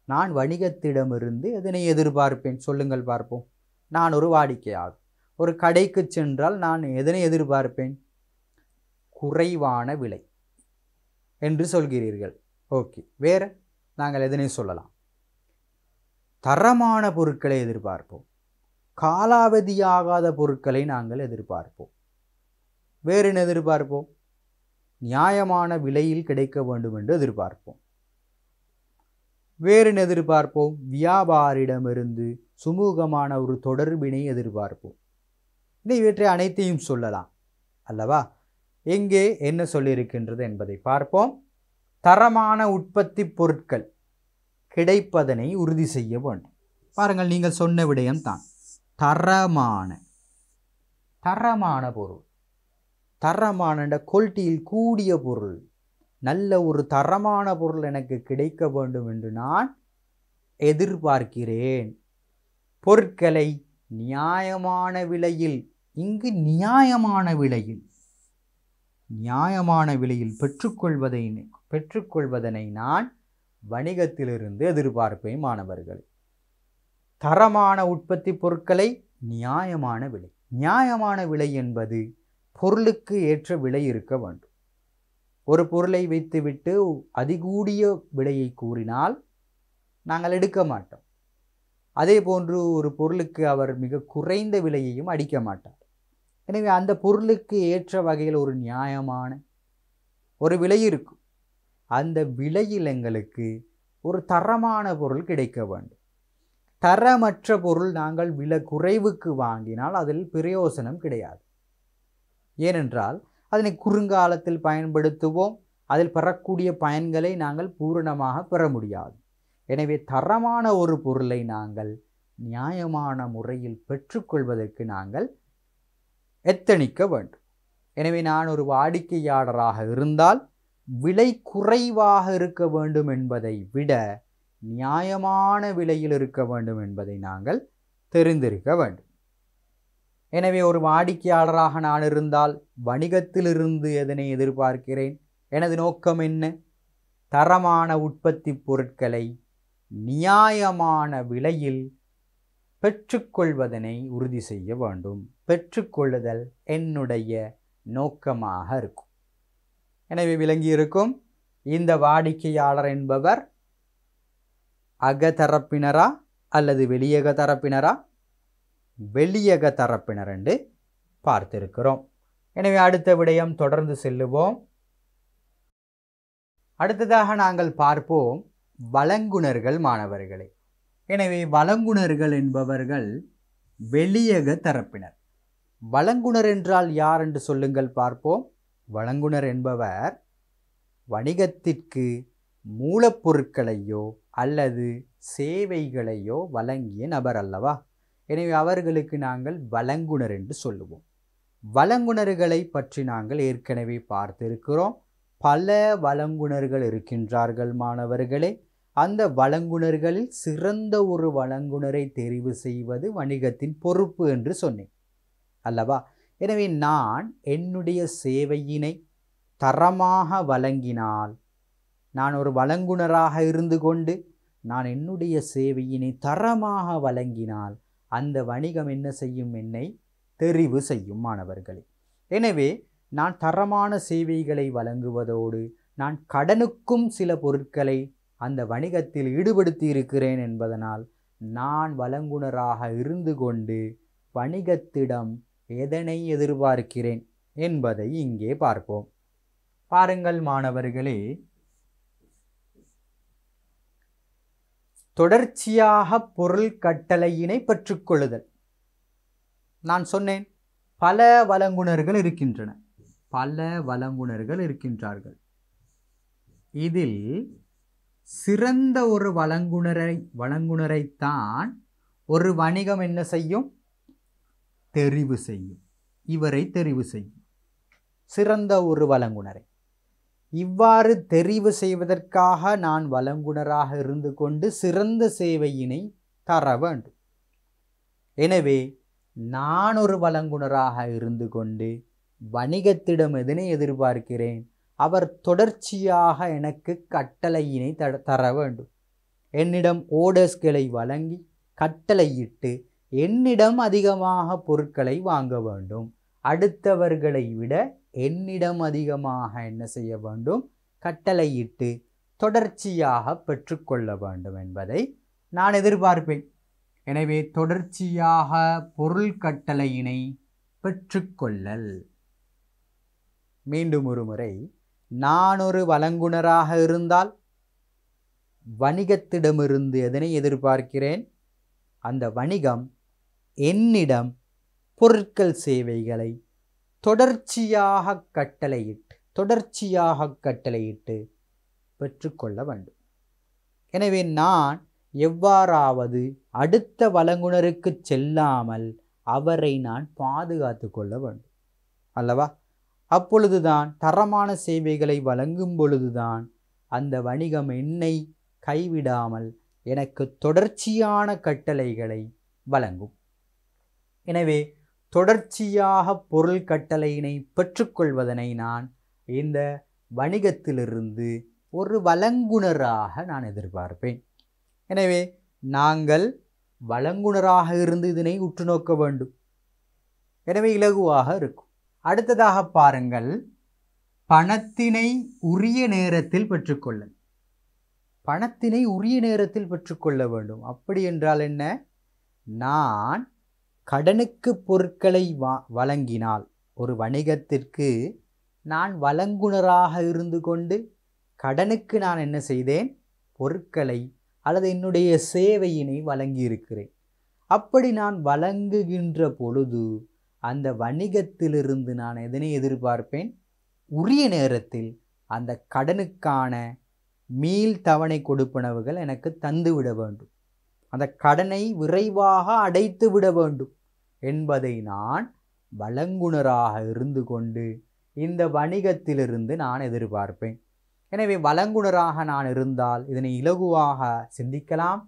நான் வணிகத்திடமிருந்து எதனை எதிர்பார்ப்பேன்? சொல்லுங்கள் பார்ப்போம். நான் ஒரு வாடிக்கையாளர், ஒரு கடைக்கு சென்றால் நான் எதனை எதிர்பார்ப்பேன்? குறைவான விலை என்று சொல்கிறீர்கள். ஓகே, வேறு நாங்கள் எதனை சொல்லலாம்? தரமான பொருட்களை எதிர்பார்ப்போம். காலாவதியாகாத பொருட்களை நாங்கள் எதிர்பார்ப்போம். வேறு என்ன எதிர்பார்ப்போம்? நியாயமான விலையில் கிடைக்க வேண்டும் என்று எதிர்பார்ப்போம். வேறு என்ன எதிர்பார்ப்போம்? வியாபாரிடமிருந்து சுமூகமான ஒரு தொடர்பினை எதிர்பார்ப்போம். இவற்றை அனைத்தையும் சொல்லலாம் அல்லவா? எங்கே என்ன சொல்லியிருக்கின்றது என்பதை பார்ப்போம். தரமான உற்பத்தி பொருட்கள் கிடைப்பதனை உறுதி செய்ய வேண்டும். பாருங்கள், நீங்கள் சொன்ன விடயம்தான். தரமான பொருள், தரமான குவாலிட்டியில் கூடிய பொருள், நல்ல ஒரு தரமான பொருள் எனக்கு கிடைக்க வேண்டும் என்று நான் எதிர்பார்க்கிறேன். பொருட்களை நியாயமான விலையில், இங்கு நியாயமான விலையில் பெற்றுக்கொள்வதனை நான் வணிகத்திலிருந்து எதிர்பார்ப்பேன். மாணவர்கள், தரமான உற்பத்தி பொருட்களை நியாயமான விலை. நியாயமான விலை என்பது பொருளுக்கு ஏற்ற விலை இருக்க வேண்டும். ஒரு பொருளை வைத்துவிட்டு அதிகூடிய விலையை கூறினால் நாங்கள் எடுக்க மாட்டோம். அதே போன்று ஒரு பொருளுக்கு அவர் மிக குறைந்த விலையையும் அடிக்க மாட்டார். எனவே அந்த பொருளுக்கு ஏற்ற வகையில் ஒரு நியாயமான ஒரு விலை இருக்கும். அந்த விலையில் எங்களுக்கு ஒரு தரமான பொருள் கிடைக்க வேண்டும். தரமற்ற பொருள் நாங்கள் விலை குறைவுக்கு வாங்கினால் அதில் பிரயோசனம் கிடையாது. ஏனென்றால் அதனை குறுங்காலத்தில் பயன்படுத்துவோம், அதில் பெறக்கூடிய பயன்களை நாங்கள் பூரணமாக பெற முடியாது. எனவே தரமான ஒரு பொருளை நாங்கள் நியாயமான முறையில் பெற்றுக்கொள்வதற்கு நாங்கள் எத்தனிக்க வேண்டும். எனவே நான் ஒரு வாடிக்கையாளராக இருந்தால் விலை குறைவாக இருக்க வேண்டும் என்பதை விட நியாயமான விலையில் இருக்க வேண்டும் என்பதை நாங்கள் தெரிந்திருக்க வேண்டும். எனவே ஒரு வாடிக்கையாளராக நான் இருந்தால் வணிகத்திலிருந்து எதனை எதிர்பார்க்கிறேன்? எனது நோக்கம் என்ன? தரமான உற்பத்தி பொருட்களை நியாயமான விலையில் பெற்றுக்கொள்வதனை உறுதி செய்ய வேண்டும். பெற்றுக்கொள்ளுதல் என்னுடைய நோக்கமாக இருக்கும். எனவே விளங்கியிருக்கும். இந்த வாடிக்கையாளர் என்பவர் அகதரப்பினரா அல்லது வெளியக தரப்பினரா? வெளியக தரப்பினர் என்று பார்த்திருக்கிறோம். எனவே அடுத்த விடயம் தொடர்ந்து செல்லுவோம். அடுத்ததாக நாங்கள் பார்ப்போம் வழங்குனர்கள். மாணவர்களே, எனவே வழங்குனர்கள் என்பவர்கள் வெளியக தரப்பினர். வழங்குனர் என்றால் யார் என்று சொல்லுங்கள் பார்ப்போம். வழங்குனர் என்பவர் வணிகத்திற்கு மூலப்பொருட்களையோ அல்லது சேவைகளையோ வழங்கிய நபர் அல்லவா? எனவே அவர்களுக்கு நாங்கள் வழங்குனர் என்று சொல்லுவோம். வழங்குனர்களை பற்றி நாங்கள் ஏற்கனவே பார்த்திருக்கிறோம். பல வழங்குனர்கள் இருக்கின்றார்கள் மாணவர்களே. அந்த வழங்குனர்களில் சிறந்த ஒரு வழங்குனரை தெரிவு செய்வது வணிகத்தின் பொறுப்பு என்று சொன்னேன் அல்லவா? எனவே நான் என்னுடைய சேவையினை தரமாக வழங்கினால், நான் ஒரு வழங்குனராக இருந்து கொண்டு நான் என்னுடைய சேவையினை தரமாக வழங்கினால் அந்த வணிகம் என்ன செய்யும்? என்னை தெரிவு செய்யும் மாணவர்களே. எனவே நான் தரமான சேவைகளை வழங்குவதோடு நான் கடனுக்கும் சில பொருட்களை அந்த வணிகத்தில் ஈடுபடுத்தி இருக்கிறேன் என்பதனால் நான் வழங்குனராக இருந்து கொண்டு வணிகத்திடம் எதனை எதிர்பார்க்கிறேன் என்பதை இங்கே பார்ப்போம். பாருங்கள் மாணவர்களே, தொடர்ச்சியாக பொருள் கட்டளையினை பெற்றுக்கொள்ளுதல். நான் சொன்னேன் பல வழங்குனர்கள் இருக்கின்றார்கள். இதில் சிறந்த ஒரு வழங்குனரைத்தான் ஒரு வணிகம் என்ன செய்யும்? தெரிவு செய்யும். இவரை தெரிவு செய்யும், சிறந்த ஒரு வழங்குனரை. இவ்வாறு தெரிவு செய்வதற்காக நான் வழங்குனராக இருந்து கொண்டு சிறந்த சேவையினை தர வேண்டும். எனவே நான் ஒரு வழங்குனராக இருந்து கொண்டு வணிகத்திடம் எதனை எதிர்பார்க்கிறேன்? அவர் தொடர்ச்சியாக எனக்கு கட்டளையினை தர வேண்டும். என்னிடம் ஓர்டர்ஸ்களை வழங்கி கட்டளையிட்டு என்னிடம் அதிகமாக பொருட்களை வாங்க வேண்டும். அடுத்தவர்களை விட என்னிடம் அதிகமாக என்ன செய்ய வேண்டும்? கட்டளையிட்டு தொடர்ச்சியாக பெற்றுக்கொள்ள வேண்டும் என்பதை நான் எதிர்பார்ப்பேன். எனவே தொடர்ச்சியாக பொருள் கட்டளையினை பெற்றுக்கொள்ளல். மீண்டும் ஒரு முறை, நான் ஒரு வழங்குனராக இருந்தால் வணிகத்திடமிருந்து எதனை எதிர்பார்க்கிறேன்? அந்த வணிகம் என்னிடம் பொருட்கள் சேவைகளை தொடர்ச்சியாக கட்டளையிட்டு பெற்றுக்கொள்ள வேண்டும். எனவே நான் எவ்வாறாவது அடுத்த வழங்குனருக்கு செல்லாமல் அவரை நான் பாதுகாத்து கொள்ள வேண்டும் அல்லவா? அப்பொழுதுதான் தரமான சேவைகளை வழங்கும் பொழுதுதான் அந்த வணிகம் என்னை கைவிடாமல் எனக்கு தொடர்ச்சியான கட்டளைகளை வழங்கும். எனவே தொடர்ச்சியாக பொருள் கட்டளையினை பெற்றுக்கொள்வதனை நான் இந்த வணிகத்திலிருந்து ஒரு வழங்குனராக நான் எதிர்பார்ப்பேன். எனவே நாங்கள் வழங்குனராக இருந்து இதனை உற்று நோக்க வேண்டும். எனவே இலகுவாக இருக்கும். அடுத்ததாக பாருங்கள், பணத்தினை உரிய நேரத்தில் பெற்றுக்கொள்ளல். பணத்தினை உரிய நேரத்தில் பெற்றுக்கொள்ள வேண்டும். அப்படி என்றால் என்ன? நான் கடனுக்கு பொருட்களை வழங்கினால், ஒரு வணிகத்திற்கு நான் வழங்குனராக இருந்து கொண்டு கடனுக்கு நான் என்ன செய்தேன்? பொருட்களை அல்லது என்னுடைய சேவையினை வழங்கியிருக்கிறேன். அப்படி நான் வழங்குகின்ற பொழுது அந்த வணிகத்திலிருந்து நான் எதனை எதிர்பார்ப்பேன்? உரிய நேரத்தில் அந்த கடனுக்கான மீள் தவணை கொடுப்பனவுகள் எனக்கு தந்துவிட வேண்டும். அந்த கடனை விரைவாக அடைத்து விட வேண்டும் என்பதை நான் வழங்குனராக இருந்து கொண்டு இந்த வணிகத்திலிருந்து நான் எதிர்பார்ப்பேன். எனவே வழங்குனராக நான் இருந்தால் இதனை இலகுவாக சிந்திக்கலாம்.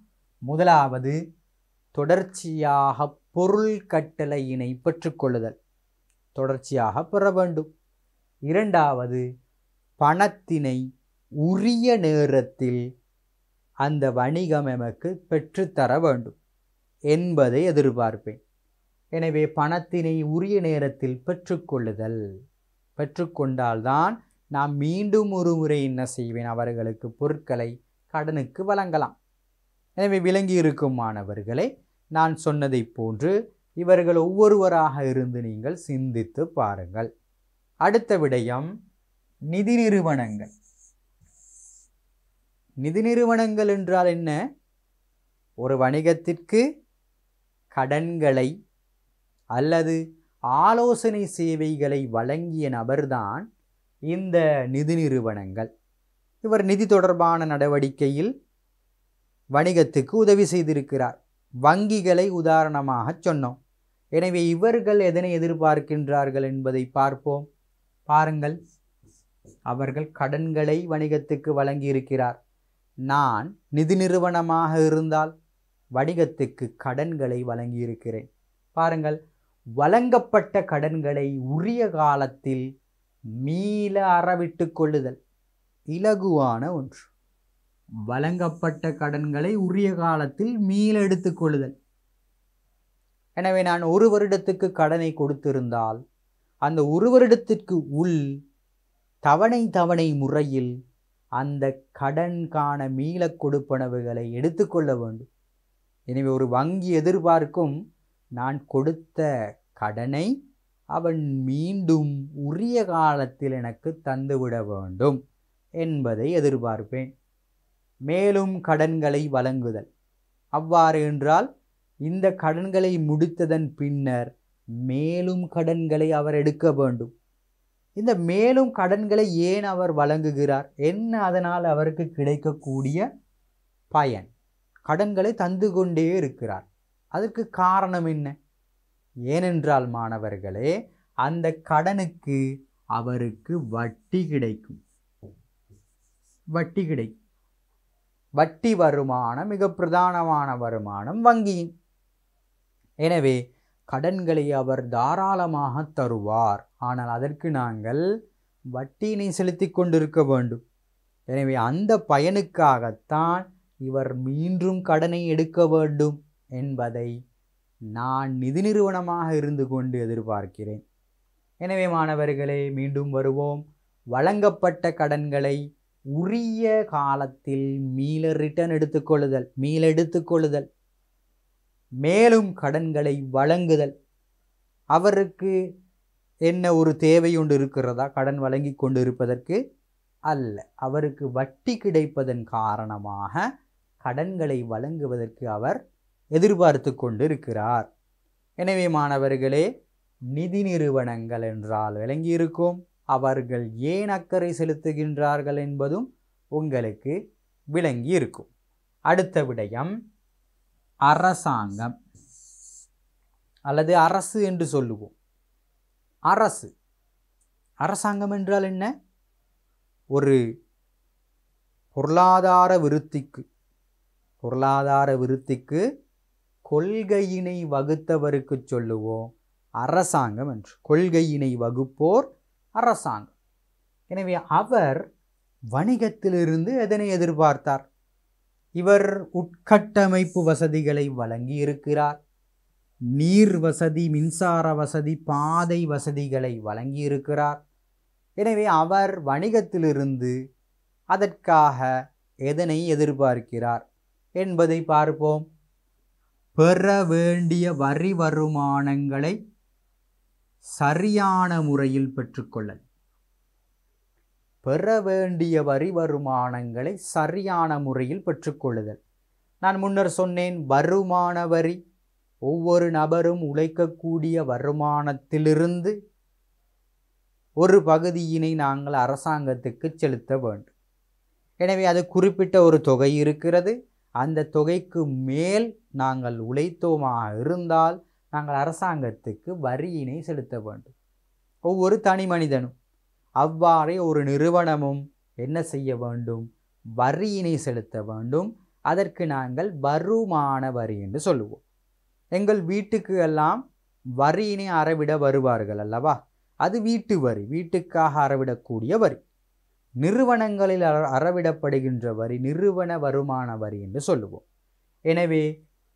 முதலாவது, தொடர்ச்சியாக பொருள் கட்டளையினை பெற்றுக்கொள்ளுதல், தொடர்ச்சியாக பெற வேண்டும். இரண்டாவது, பணத்தினை உரிய நேரத்தில் அந்த வணிகம் எமக்கு பெற்றுத்தர வேண்டும் என்பதை எதிர்பார்ப்பேன். எனவே பணத்தினை உரிய நேரத்தில் பெற்றுக்கொள்ளுதல். பெற்றுக்கொண்டால்தான் நான் மீண்டும் ஒரு முறை என்ன செய்வேன்? அவர்களுக்கு பொருட்களை கடனுக்கு வழங்கலாம். எனவே விளங்கி இருக்கும் மாணவர்களே, நான் சொன்னதை போன்று இவர்கள் ஒவ்வொருவராக இருந்து நீங்கள் சிந்தித்து பாருங்கள். அடுத்த விடயம், நிதி நிறுவனங்கள். நிதி நிறுவனங்கள் என்றால் என்ன? ஒரு வணிகத்திற்கு கடன்களை அல்லது ஆலோசனை சேவைகளை வழங்கிய நபர்தான் இந்த நிதி நிறுவனங்கள். இவர் நிதி தொடர்பான நடவடிக்கையில் வணிகத்துக்கு உதவி செய்திருக்கிறார். வங்கிகளை உதாரணமாக சொன்னோம். எனவே இவர்கள் எதனை எதிர்பார்க்கின்றார்கள் என்பதை பார்ப்போம். பாருங்கள், அவர்கள் கடன்களை வணிகத்துக்கு வழங்கியிருக்கிறார். நான் நிதி நிறுவனமாக இருந்தால் வணிகத்துக்கு கடன்களை வழங்கியிருக்கிறேன். பாருங்கள், வழங்கப்பட்ட கடன்களை உரிய காலத்தில் மீள அறவிட்டு கொள்ளுதல் இலகுவான ஒன்று. வழங்கப்பட்ட கடன்களை உரிய காலத்தில் மீள எடுத்துக் கொள்ளுதல். எனவே நான் ஒரு வருடத்துக்கு கடனை கொடுத்திருந்தால் அந்த ஒரு வருடத்திற்கு உள் தவணை முறையில் அந்த கடன்கான மீள கொடுப்பனவுகளை எடுத்துக்கொள்ள வேண்டும். எனவே ஒரு வங்கி எதிர்பார்க்கும், நான் கொடுத்த கடனை அவன் மீண்டும் உரிய காலத்தில் எனக்கு தந்துவிட வேண்டும் என்பதை எதிர்பார்ப்பேன். மேலும் கடன்களை வழங்குதல். அவ்வாறு என்றால் இந்த கடன்களை முடித்ததன் பின்னர் மேலும் கடன்களை அவர் எடுக்க வேண்டும். இந்த மேலும் கடன்களை ஏன் அவர் வழங்குகிறார்? என்ன அதனால் அவருக்கு கிடைக்கக்கூடிய பயன்? கடன்களை தந்து கொண்டே இருக்கிறார். அதற்கு காரணம் என்ன? ஏனென்றால் மாணவர்களே, அந்த கடனுக்கு அவருக்கு வட்டி கிடைக்கும். வட்டி வருமானம் மிக பிரதானமான வருமானம் வங்கியின். எனவே கடன்களை அவர் தாராளமாக தருவார். ஆனால் அதற்கு நாங்கள் வட்டியினை செலுத்தி கொண்டிருக்க வேண்டும். எனவே அந்த பயனுக்காகத்தான் இவர் மீண்டும் கடனை எடுக்க வேண்டும் என்பதை நான் நிதி நிறுவனமாக இருந்து கொண்டு எதிர்பார்க்கிறேன். எனவே மாணவர்களே, மீண்டும் வருவோம். வழங்கப்பட்ட கடன்களை உரிய காலத்தில் மீளெடுத்துக்கொள்ளுதல், மேலும் கடன்களை வழங்குதல். அவருக்கு என்ன ஒரு தேவை ஒன்று இருக்கிறதா கடன் வழங்கி கொண்டு இருப்பதற்கு? அல்ல. அவருக்கு வட்டி கிடைப்பதன் காரணமாக கடன்களை வழங்குவதற்கு அவர் எதிர்பார்த்து கொண்டிருக்கிறார். எனவே மாணவர்களே, நிதி நிறுவனங்கள் என்றால் விளங்கியிருக்கும். அவர்கள் ஏன் அக்கறை செலுத்துகின்றார்கள் என்பதும் உங்களுக்கு விளங்கி இருக்கும். அடுத்த விடயம் அரசாங்கம் அல்லது அரசு என்று சொல்லுவோம். அரசாங்கம் என்றால் என்ன? ஒரு பொருளாதார விருத்திக்கு கொள்கையினை வகுத்தவருக்கு சொல்லுவோம் அரசாங்கம் என்று. கொள்கையினை வகுப்போர் அரசாங்கம். எனவே அவர் வணிகத்திலிருந்து எதனை எதிர்பார்த்தார்? இவர் உட்கட்டமைப்பு வசதிகளை வழங்கி இருக்கிறார். நீர் வசதி, மின்சார வசதி, பாதை வசதிகளை வழங்கி இருக்கிறார். எனவே அவர் வணிகத்திலிருந்து அதற்காக எதனை எதிர்பார்க்கிறார் என்பதை பார்ப்போம். பெற வேண்டிய வரி வருமானங்களை சரியான முறையில் பெற்றுக்கொள்ளல். நான் முன்னர் சொன்னேன், வருமான வரி ஒவ்வொரு நபரும் உழைக்கக்கூடிய வருமானத்திலிருந்து ஒரு பகுதியினை நாங்கள் அரசாங்கத்துக்கு செலுத்த வேண்டும். எனவே அது குறிப்பிட்ட ஒரு தொகை இருக்கிறது. அந்த தொகைக்கு மேல் நாங்கள் உழைத்தோமாக இருந்தால் நாங்கள் அரசாங்கத்துக்கு வரியினை செலுத்த வேண்டும். ஒவ்வொரு தனி மனிதனும் அவ்வாறே ஒரு நிறுவனமும் என்ன செய்ய வேண்டும்? வரியினை செலுத்த வேண்டும். அதற்கு நாங்கள் வருமான வரி என்று சொல்லுவோம். எங்கள் வீட்டுக்கு எல்லாம் வரியினை அறவிட வருவார்கள் அல்லவா? அது வீட்டு வரி, வீட்டுக்காக அறவிடக்கூடிய வரி. நிறுவனங்களில் அறவிடப்படுகின்ற வரி நிறுவன வருமான வரி என்று சொல்லுவோம். எனவே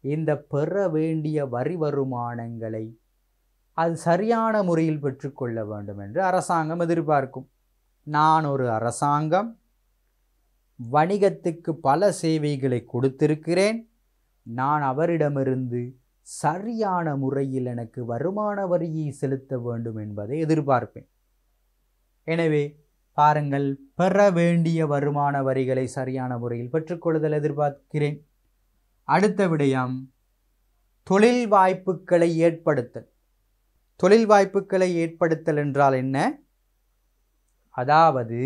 இந்த பெற வேண்டிய வரி வருமானங்களை அது சரியான முறையில் பெற்றுக்கொள்ள வேண்டும் என்று அரசாங்கம் எதிர்பார்க்கும். நான் ஒரு அரசாங்கம், வணிகத்துக்கு பல சேவைகளை கொடுத்திருக்கிறேன். நான் அவரிடமிருந்து சரியான முறையில் எனக்கு வருமான வரியை செலுத்த வேண்டும் என்பதை எதிர்பார்ப்பேன். எனவே பாருங்கள், பெற வேண்டிய வருமான வரிகளை சரியான முறையில் பெற்றுக்கொள்ளுதல் எதிர்பார்க்கிறேன். அடுத்த விடயம் தொழில் வாய்ப்புகளை ஏற்படுத்தல். தொழில் வாய்ப்புகளை ஏற்படுத்தல் என்றால் என்ன? அதாவது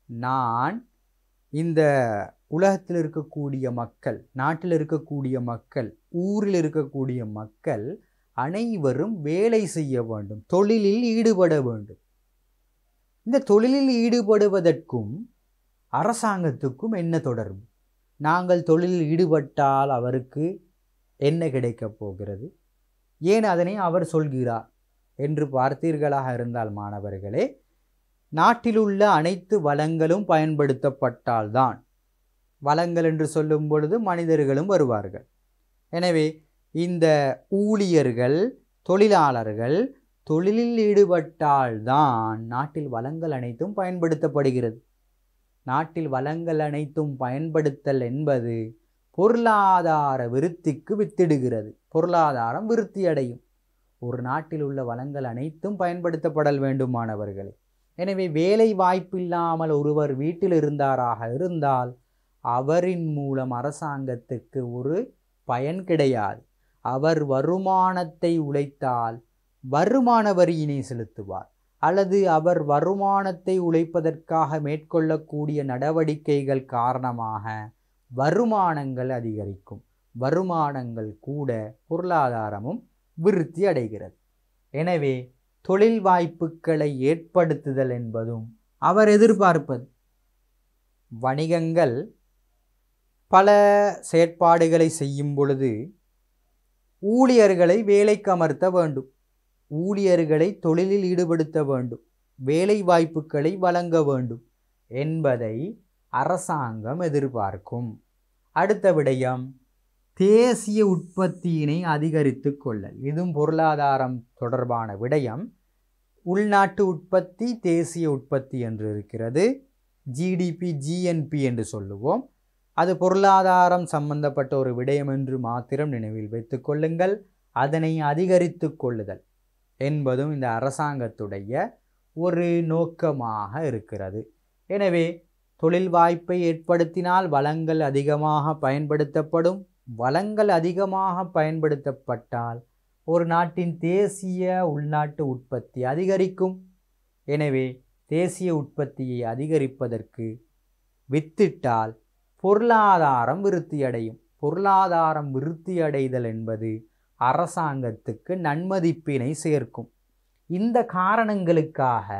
நான் இந்த உலகத்தில் இருக்கக்கூடிய மக்கள், நாட்டில் இருக்கக்கூடிய மக்கள், ஊரில் இருக்கக்கூடிய மக்கள் அனைவரும் வேலை செய்ய வேண்டும், தொழிலில் ஈடுபட வேண்டும். இந்த தொழிலில் ஈடுபடுவதற்கும் அரசாங்கத்துக்கும் என்ன தொடர்பு? நாங்கள் தொழிலில் ஈடுபட்டால் அவருக்கு என்ன கிடைக்கப் போகிறது? ஏன் அதனை அவர் சொல்கிறார் என்று பார்த்தீர்களாக இருந்தால் மாணவர்களே, நாட்டில் உள்ள அனைத்து வளங்களும் பயன்படுத்தப்பட்டால்தான், வளங்கள் என்று சொல்லும் பொழுது மனிதர்களும் வருவார்கள். எனவே இந்த ஊழியர்கள், தொழிலாளர்கள் தொழிலில் ஈடுபட்டால்தான் நாட்டில் வளங்கள் அனைத்தும் பயன்படுத்தப்படுகிறது. நாட்டில் வளங்கள் அனைத்தும் பயன்படுத்தல் என்பது பொருளாதார விருத்திக்கு வித்திடுகிறது. பொருளாதாரம் விருத்தி அடையும். ஒரு நாட்டில் உள்ள வளங்கள் அனைத்தும் பயன்படுத்தப்படல் வேண்டும் மாணவர்களே. எனவே வேலை வாய்ப்பில்லாமல் ஒருவர் வீட்டில் இருந்தால் அவரின் மூலம் அரசாங்கத்துக்கு ஒரு பயன் கிடையாது. அவர் வருமானத்தை உழைத்தால் வருமான வரியினை செலுத்துவார், அல்லது அவர் வருமானத்தை உழைப்பதற்காக மேற்கொள்ளக்கூடிய நடவடிக்கைகள் காரணமாக வருமானங்கள் அதிகரிக்கும். வருமானங்கள் கூட பொருளாதாரமும் விருத்தி அடைகிறது. எனவே தொழில் வாய்ப்புகளை ஏற்படுத்துதல் என்பதும் அவர் எதிர்பார்ப்பது. வணிகங்கள் பல செயற்பாடுகளை செய்யும் பொழுது ஊழியர்களை வேலைக்கு அமர்த்த வேண்டும், ஊழியர்களை தொழிலில் ஈடுபடுத்த வேண்டும், வேலை வாய்ப்புகளை வழங்க வேண்டும் என்பதை அரசாங்கம் எதிர்பார்க்கும். அடுத்த விடயம் தேசிய உற்பத்தியினை அதிகரித்து கொள்ளல். இதுவும் பொருளாதாரம் தொடர்பான விடயம். உள்நாட்டு உற்பத்தி, தேசிய உற்பத்தி என்று இருக்கிறது. ஜிடிபி, ஜிஎன்பி என்று சொல்லுவோம். அது பொருளாதாரம் சம்பந்தப்பட்ட ஒரு விடயம் என்று மாத்திரம் நினைவில் வைத்து கொள்ளுங்கள். அதனை அதிகரித்து கொள்ளுதல் என்பதும் இந்த அரசாங்கத்துடைய ஒரு நோக்கமாக இருக்கிறது. எனவே தொழில் வாய்ப்பை ஏற்படுத்தினால் வளங்கள் அதிகமாக பயன்படுத்தப்படும். வளங்கள் அதிகமாக பயன்படுத்தப்பட்டால் ஒரு நாட்டின் தேசிய உள்நாட்டு உற்பத்தி அதிகரிக்கும். எனவே தேசிய உற்பத்தியை அதிகரிப்பதற்கு வித்திட்டால் பொருளாதாரம் விருத்தியடையும். பொருளாதாரம் விருத்தியடைதல் என்பது அரசாங்கத்துக்கு நன்மதிப்பினை சேர்க்கும். இந்த காரணங்களுக்காக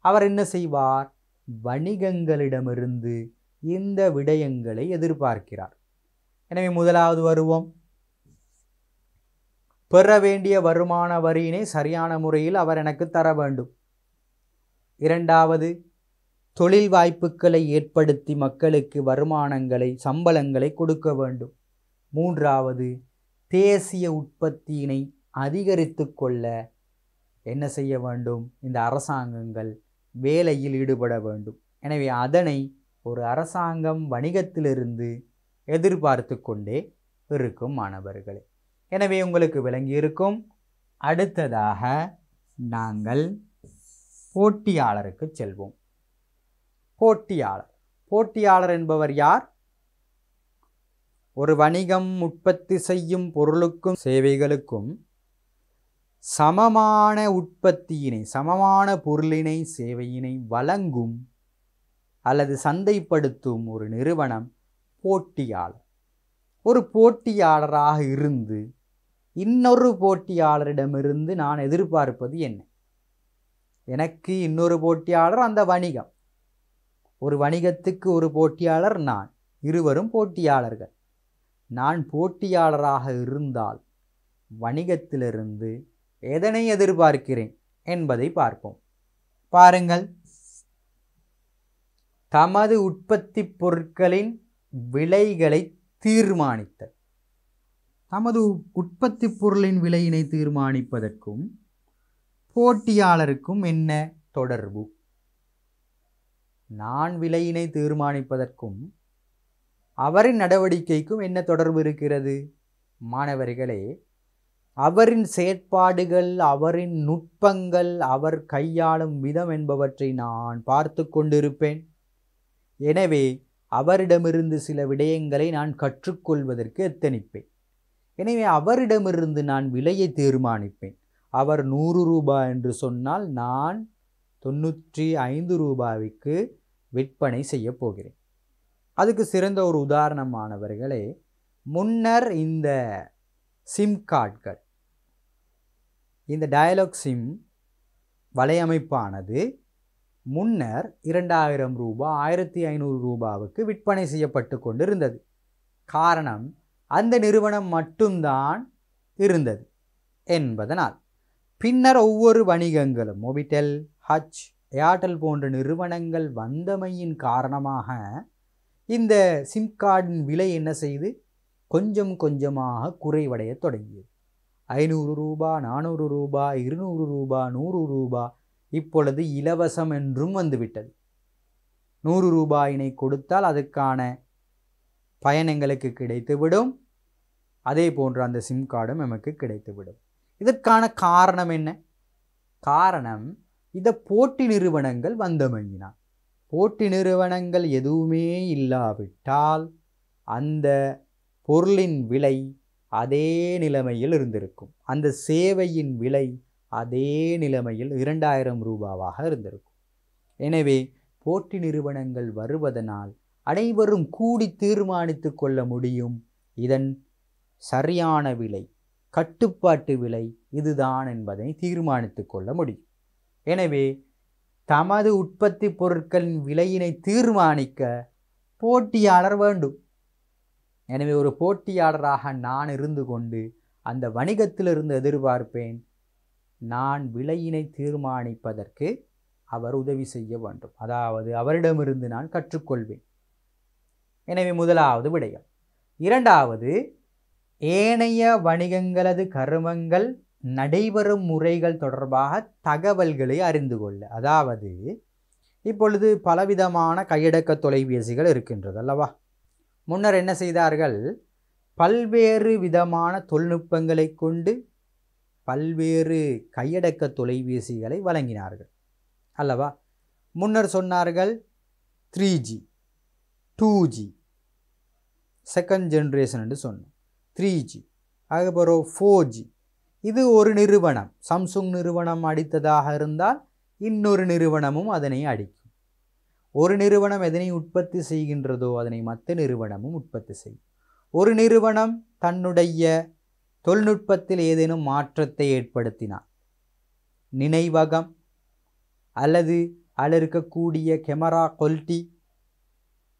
அவர் என்ன செய்வார்? வணிகங்களிடமிருந்து இந்த விடயங்களை எதிர்பார்க்கிறார். எனவே முதலாவது வருவோம். பெற வேண்டிய வருமான வரியினை சரியான முறையில் அவர் எனக்கு தர வேண்டும். இரண்டாவது, தொழில் வாய்ப்புகளை ஏற்படுத்தி மக்களுக்கு வருமானங்களை, சம்பளங்களை கொடுக்க வேண்டும். மூன்றாவது, தேசிய உற்பத்தியினை அதிகரித்து கொள்ள என்ன செய்ய வேண்டும்? இந்த அரசாங்கங்கள் வேலையில் ஈடுபட வேண்டும். எனவே அதனை ஒரு அரசாங்கம் வணிகத்திலிருந்து எதிர்பார்த்து கொண்டே இருக்கும் மாணவர்களே. எனவே உங்களுக்கு விளங்கியிருக்கும். அடுத்ததாக நாங்கள் போட்டியாளருக்கு செல்வோம். போட்டியாளர் என்பவர் யார்? ஒரு வணிகம் உற்பத்தி செய்யும் பொருளுக்கும் சேவைகளுக்கும் சமமான உற்பத்தியினை, சமமான பொருளினை, சேவையினை வழங்கும் அல்லது சந்தைப்படுத்தும் ஒரு நிறுவனம் போட்டியாளர். ஒரு போட்டியாளராக இருந்து இன்னொரு போட்டியாளரிடமிருந்து நான் எதிர்பார்ப்பது என்ன? எனக்கு இன்னொரு போட்டியாளர் அந்த வணிகம். ஒரு வணிகத்துக்கு ஒரு போட்டியாளர் நான், இருவரும் போட்டியாளர்கள். நான் போட்டியாளராக இருந்தால் வணிகத்திலிருந்து எதனை எதிர்பார்க்கிறேன் என்பதை பார்ப்போம். பாருங்கள், தமது உற்பத்தி பொருட்களின் விலைகளை தீர்மானித்தல். தமது உற்பத்தி பொருளின் விலையினை தீர்மானிப்பதற்கும் போட்டியாளருக்கும் என்ன தொடர்பு? நான் விலையினை தீர்மானிப்பதற்கும் அவரின் நடவடிக்கைக்கும் என்ன தொடர்பு இருக்கிறது? மாணவர்களே, அவரின் செயற்பாடுகள், அவரின் நுட்பங்கள், அவர் கையாளும் விதம் என்பவற்றை நான் பார்த்து கொண்டிருப்பேன். எனவே அவரிடமிருந்து சில விடயங்களை நான் கற்றுக்கொள்வதற்கு எத்தனிப்பேன். எனவே அவரிடமிருந்து நான் விலையை தீர்மானிப்பேன். அவர் 100 ரூபாய் என்று சொன்னால் நான் 95 ரூபாய்க்கு விற்பனை செய்ய போகிறேன். அதுக்கு சிறந்த ஒரு உதாரணமானவர்களே, முன்னர் இந்த சிம் கார்டுகள், இந்த டயலாக் சிம் வலையமைப்பானது முன்னர் 2000 ரூபாய், 1500 ரூபாவுக்கு விற்பனை செய்யப்பட்டு கொண்டிருந்தது. காரணம், அந்த நிறுவனம் மட்டும்தான் இருந்தது என்பதனால். பின்னர் ஒவ்வொரு வணிகங்களும், மொபிடெல், ஹச், ஏர்டெல் போன்ற நிறுவனங்கள் வந்தமையின் காரணமாக இந்த சிம் கார்டின் விலை என்ன செய்து கொஞ்சம் கொஞ்சமாக குறைவடைய தொடங்கியது. 500 ரூபாய், 400 ரூபாய், 200 ரூபாய், 100 ரூபாய், இப்பொழுது இலவசம் என்றும் வந்துவிட்டது. 100 ரூபாயினை கொடுத்தால் அதுக்கான பயன் எங்களுக்கு கிடைத்துவிடும். அதே போன்று அந்த சிம் கார்டும் நமக்கு கிடைத்துவிடும். இதற்கான காரணம் என்ன? காரணம், இந்த போட்டி நிறுவனங்கள் வந்தமையினார். போட்டி நிறுவனங்கள் எதுவுமே இல்லாவிட்டால் அந்த பொருளின் விலை அதே நிலைமையில் இருந்திருக்கும். அந்த சேவையின் விலை அதே நிலைமையில் 2000 ரூபாவாக இருந்திருக்கும். எனவே போட்டி நிறுவனங்கள் வருவதனால் அனைவரும் கூடி தீர்மானித்து கொள்ள முடியும் இதன் சரியான விலை, கட்டுப்பாட்டு விலை இதுதான் என்பதை தீர்மானித்து கொள்ள முடியும். எனவே தமது உற்பத்தி பொருட்களின் விலையினை தீர்மானிக்க போட்டியாளர் வேண்டும். எனவே ஒரு போட்டியாளராக நான் இருந்து கொண்டு அந்த வணிகத்திலிருந்து எதிர்பார்ப்பேன், நான் விலையினை தீர்மானிப்பதற்கு அவர் உதவி செய்ய வேண்டும். அதாவது அவரிடமிருந்து நான் கற்றுக்கொள்வேன். எனவே முதலாவது விடயம். இரண்டாவது, ஏனைய வணிகங்களது கருமங்கள் நடைபெறும் முறைகள் தொடர்பாக தகவல்களை அறிந்து கொள்ள. அதாவது இப்பொழுது பலவிதமான கையடக்க தொலைபேசிகள் இருக்கின்றது அல்லவா? முன்னர் என்ன செய்தார்கள்? பல்வேறு விதமான தொழில்நுட்பங்களை கொண்டு பல்வேறு கையடக்க தொலைபேசிகளை வழங்கினார்கள் அல்லவா? முன்னர் சொன்னார்கள் 3G 2G செகண்ட் ஜென்ரேஷன் என்று சொன்னோம். 3G அதுக்கப்புறம் 4G. இது ஒரு நிறுவனம், சாம்சங் நிறுவனம் அடித்ததாக இருந்தால் இன்னொரு நிறுவனமும் அதனை அடிக்கும். ஒரு நிறுவனம் எதனை உற்பத்தி செய்கின்றதோ அதனை மற்ற நிறுவனமும் உற்பத்தி செய்யும். ஒரு நிறுவனம் தன்னுடைய தொழில்நுட்பத்தில் ஏதேனும் மாற்றத்தை ஏற்படுத்தினார், நினைவகம் அல்லது அதில் இருக்கக்கூடிய கேமரா குவாலிட்டி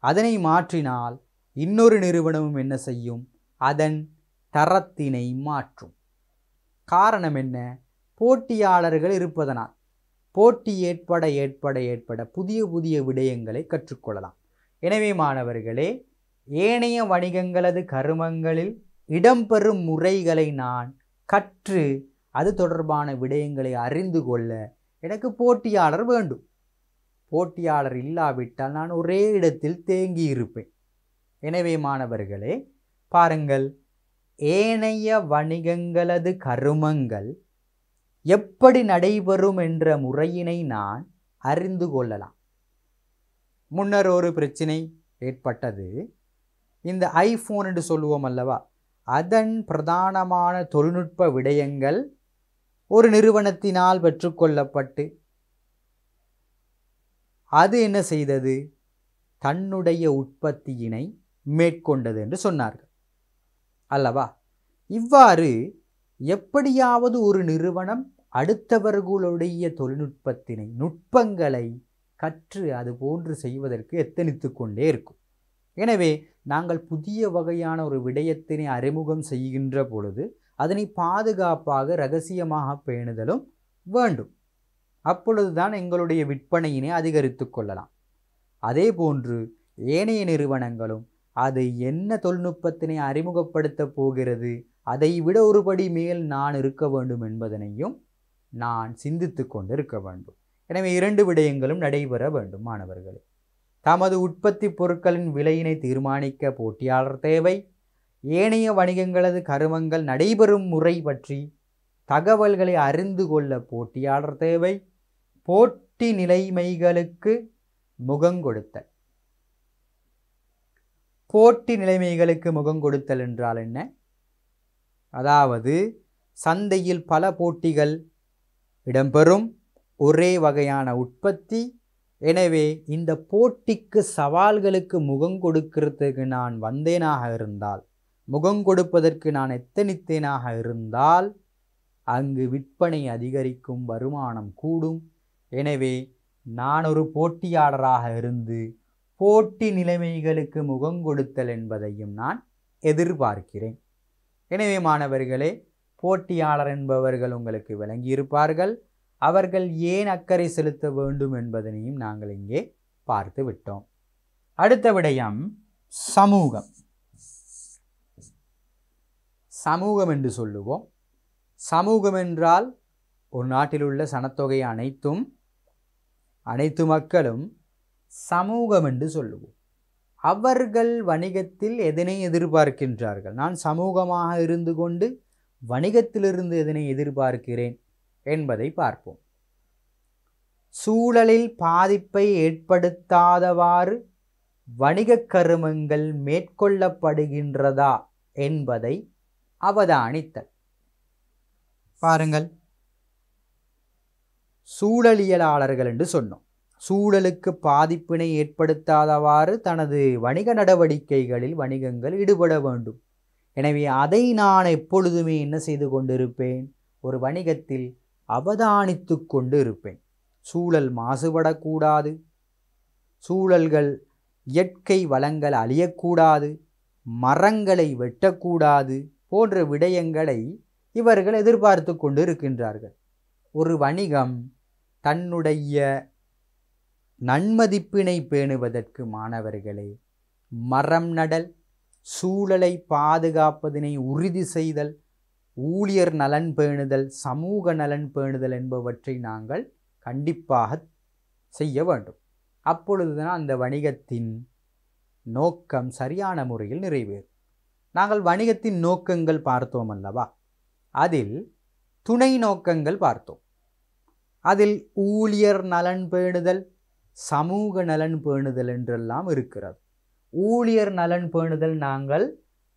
அதனை மாற்றினால் இன்னொரு நிறுவனமும் என்ன செய்யும்? அதன் தரத்தினை மாற்றும். காரணம் என்ன? போட்டியாளர்கள் இருப்பதனால். போட்டி ஏற்பட ஏற்பட ஏற்பட புதிய புதிய விடயங்களை கற்றுக்கொள்ளலாம். எனவே மாணவர்களே, ஏனைய வணிகங்களது கருமங்களில் இடம்பெறும் முறைகளை நான் கற்று அது தொடர்பான விடயங்களை அறிந்து கொள்ள எனக்கு போட்டியாளர் வேண்டும். போட்டியாளர் இல்லாவிட்டால் நான் ஒரே இடத்தில் தேங்கி இருப்பேன். எனவே மாணவர்களே பாருங்கள், ஏனைய வணிகங்களது கருமங்கள் எப்படி நடைபெறும் என்ற முறையினை நான் அறிந்து கொள்ளலாம். முன்னர் ஒரு பிரச்சனை ஏற்பட்டது. இந்த ஐஃபோன் என்று சொல்லுவோம் அல்லவா, அதன் பிரதானமான தொழில்நுட்ப விடயங்கள் ஒரு நிறுவனத்தினால் பெற்றுக்கொள்ளப்பட்டு அது என்ன செய்தது? தன்னுடைய உற்பத்தியினை மேற்கொண்டது என்று சொன்னார்கள் அல்லவா? இவ்வாறு எப்படியாவது ஒரு நிறுவனம் அடுத்தவர்களுடைய தொழில்நுட்பத்தினை நுட்பங்களை கற்று அது போன்று செய்வதற்கு எத்தனித்து கொண்டே இருக்கும். எனவே நாங்கள் புதிய வகையான ஒரு விடயத்தினை அறிமுகம் செய்கின்ற பொழுது அதனை பாதுகாப்பாக இரகசியமாக பேணுதலும் வேண்டும். அப்பொழுதுதான் எங்களுடைய விற்பனையினை அதிகரித்து கொள்ளலாம். அதே போன்று ஏனைய நிறுவனங்களும் அது என்ன தொழில்நுட்பத்தினை அறிமுகப்படுத்த போகிறது, அதை விட ஒருபடி மேல் நான் இருக்க வேண்டும் என்பதனையும் நான் சிந்தித்து கொண்டு இருக்க வேண்டும். எனவே இரண்டு விடயங்களும் நடைபெற வேண்டும். மாணவர்களே, தமது உற்பத்தி பொருட்களின் விலையினை தீர்மானிக்க போட்டியாளர் தேவை. ஏனைய வணிகங்களது கருமங்கள் நடைபெறும் முறை பற்றி தகவல்களை அறிந்து கொள்ள போட்டியாளர் தேவை. போட்டி நிலைமைகளுக்கு முகங்கொடுத்தல். போட்டி நிலைமைகளுக்கு முகங்கொடுத்தல் என்றால் என்ன? அதாவது சந்தையில் பல போட்டிகள் இடம்பெறும், ஒரே வகையான உற்பத்தி. எனவே இந்த போட்டிக்கு சவால்களுக்கு முகங்கொடுக்கிறதுக்கு நான் வந்தேனாக இருந்தால், முகங்கொடுப்பதற்கு நான் எத்தனித்தேனாக இருந்தால் அங்கு விற்பனை அதிகரிக்கும், வருமானம் கூடும். எனவே நான் ஒரு போட்டியாளராக இருந்து போட்டி நிலைமைகளுக்கு முகங்கொடுத்தல் என்பதையும் நான் எதிர்பார்க்கிறேன். எனவே மாணவர்களே, போட்டியாளர் என்பவர்கள் உங்களுக்கு விளங்கியிருப்பார்கள். அவர்கள் ஏன் அக்கறை செலுத்த வேண்டும் என்பதனையும் நாங்கள் இங்கே பார்த்து விட்டோம். அடுத்த விடயம் சமூகம். சமூகம் என்று சொல்லுவோம். சமூகம் என்றால் ஒரு நாட்டில் உள்ள சனத்தொகை அனைத்து மக்களும் சமூகம் என்று சொல்லுவோம். அவர்கள் வணிகத்தில் எதனை எதிர்பார்க்கின்றார்கள்? நான் சமூகமாக இருந்து கொண்டு வணிகத்திலிருந்து எதனை எதிர்பார்க்கிறேன் என்பதை பார்ப்போம். சூழலில் பாதிப்பை ஏற்படுத்தாதவாறு வணிக கருமங்கள் மேற்கொள்ளப்படுகின்றதா என்பதை அவதானித்தல். பாருங்கள், சூழலியலாளர்கள் என்று சொன்னோம். சூழலுக்கு பாதிப்பினை ஏற்படுத்தாதவாறு தனது வணிக நடவடிக்கைகளில் வணிகங்கள் ஈடுபட வேண்டும். எனவே அதை நான் எப்பொழுதுமே என்ன செய்து கொண்டிருப்பேன், ஒரு வணிகத்தில் அவதானித்து கொண்டு இருப்பேன். சூழல் மாசுபடக்கூடாது, சூழல்கள் இயற்கை வளங்கள் அழியக்கூடாது, மரங்களை வெட்டக்கூடாது போன்ற விடயங்களை இவர்கள் எதிர்பார்த்து கொண்டு இருக்கின்றார்கள். ஒரு வணிகம் தன்னுடைய நன்மதிப்பினை பேணுவதற்கு மாணவர்களே மரம் நடல், சூழலை பாதுகாப்பதனை உறுதி செய்தல், ஊழியர் நலன் பேணுதல், சமூக நலன் பேணுதல் என்பவற்றை நாங்கள் கண்டிப்பாக செய்ய வேண்டும். அப்பொழுதுதான் அந்த வணிகத்தின் நோக்கம் சரியான முறையில் நிறைவேறும். நாங்கள் வணிகத்தின் நோக்கங்கள் பார்த்தோம் அல்லவா, அதில் துணை நோக்கங்கள் பார்த்தோம். அதில் ஊழியர் நலன் பேணுதல், சமூக நலன் பேணுதல் என்றெல்லாம் இருக்கிறது. ஊழியர் நலன் பேணுதல் நாங்கள்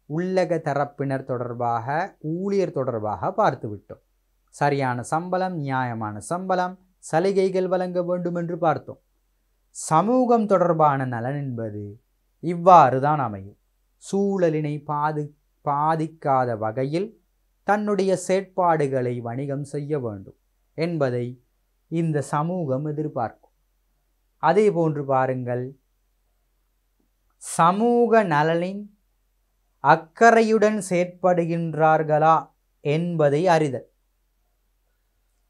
உள்ளக தரப்பினர் தொடர்பாக, ஊழியர் தொடர்பாக பார்த்து விட்டோம். சரியான சம்பளம், நியாயமான சம்பளம், சலுகைகள் வழங்க வேண்டும் என்று பார்த்தோம். சமூகம் தொடர்பான நலன் என்பது இவ்வாறு தான் அமையும். சூழலினை பாதிக்காத வகையில் தன்னுடைய செயற்பாடுகளை வணிகம் செய்ய வேண்டும் என்பதை இந்த சமூகம் எதிர்பார்க்கும். அதே போன்று பாருங்கள், சமூக நலனின் அக்கறையுடன் செயற்படுகின்றார்களா என்பதை அறிதல்.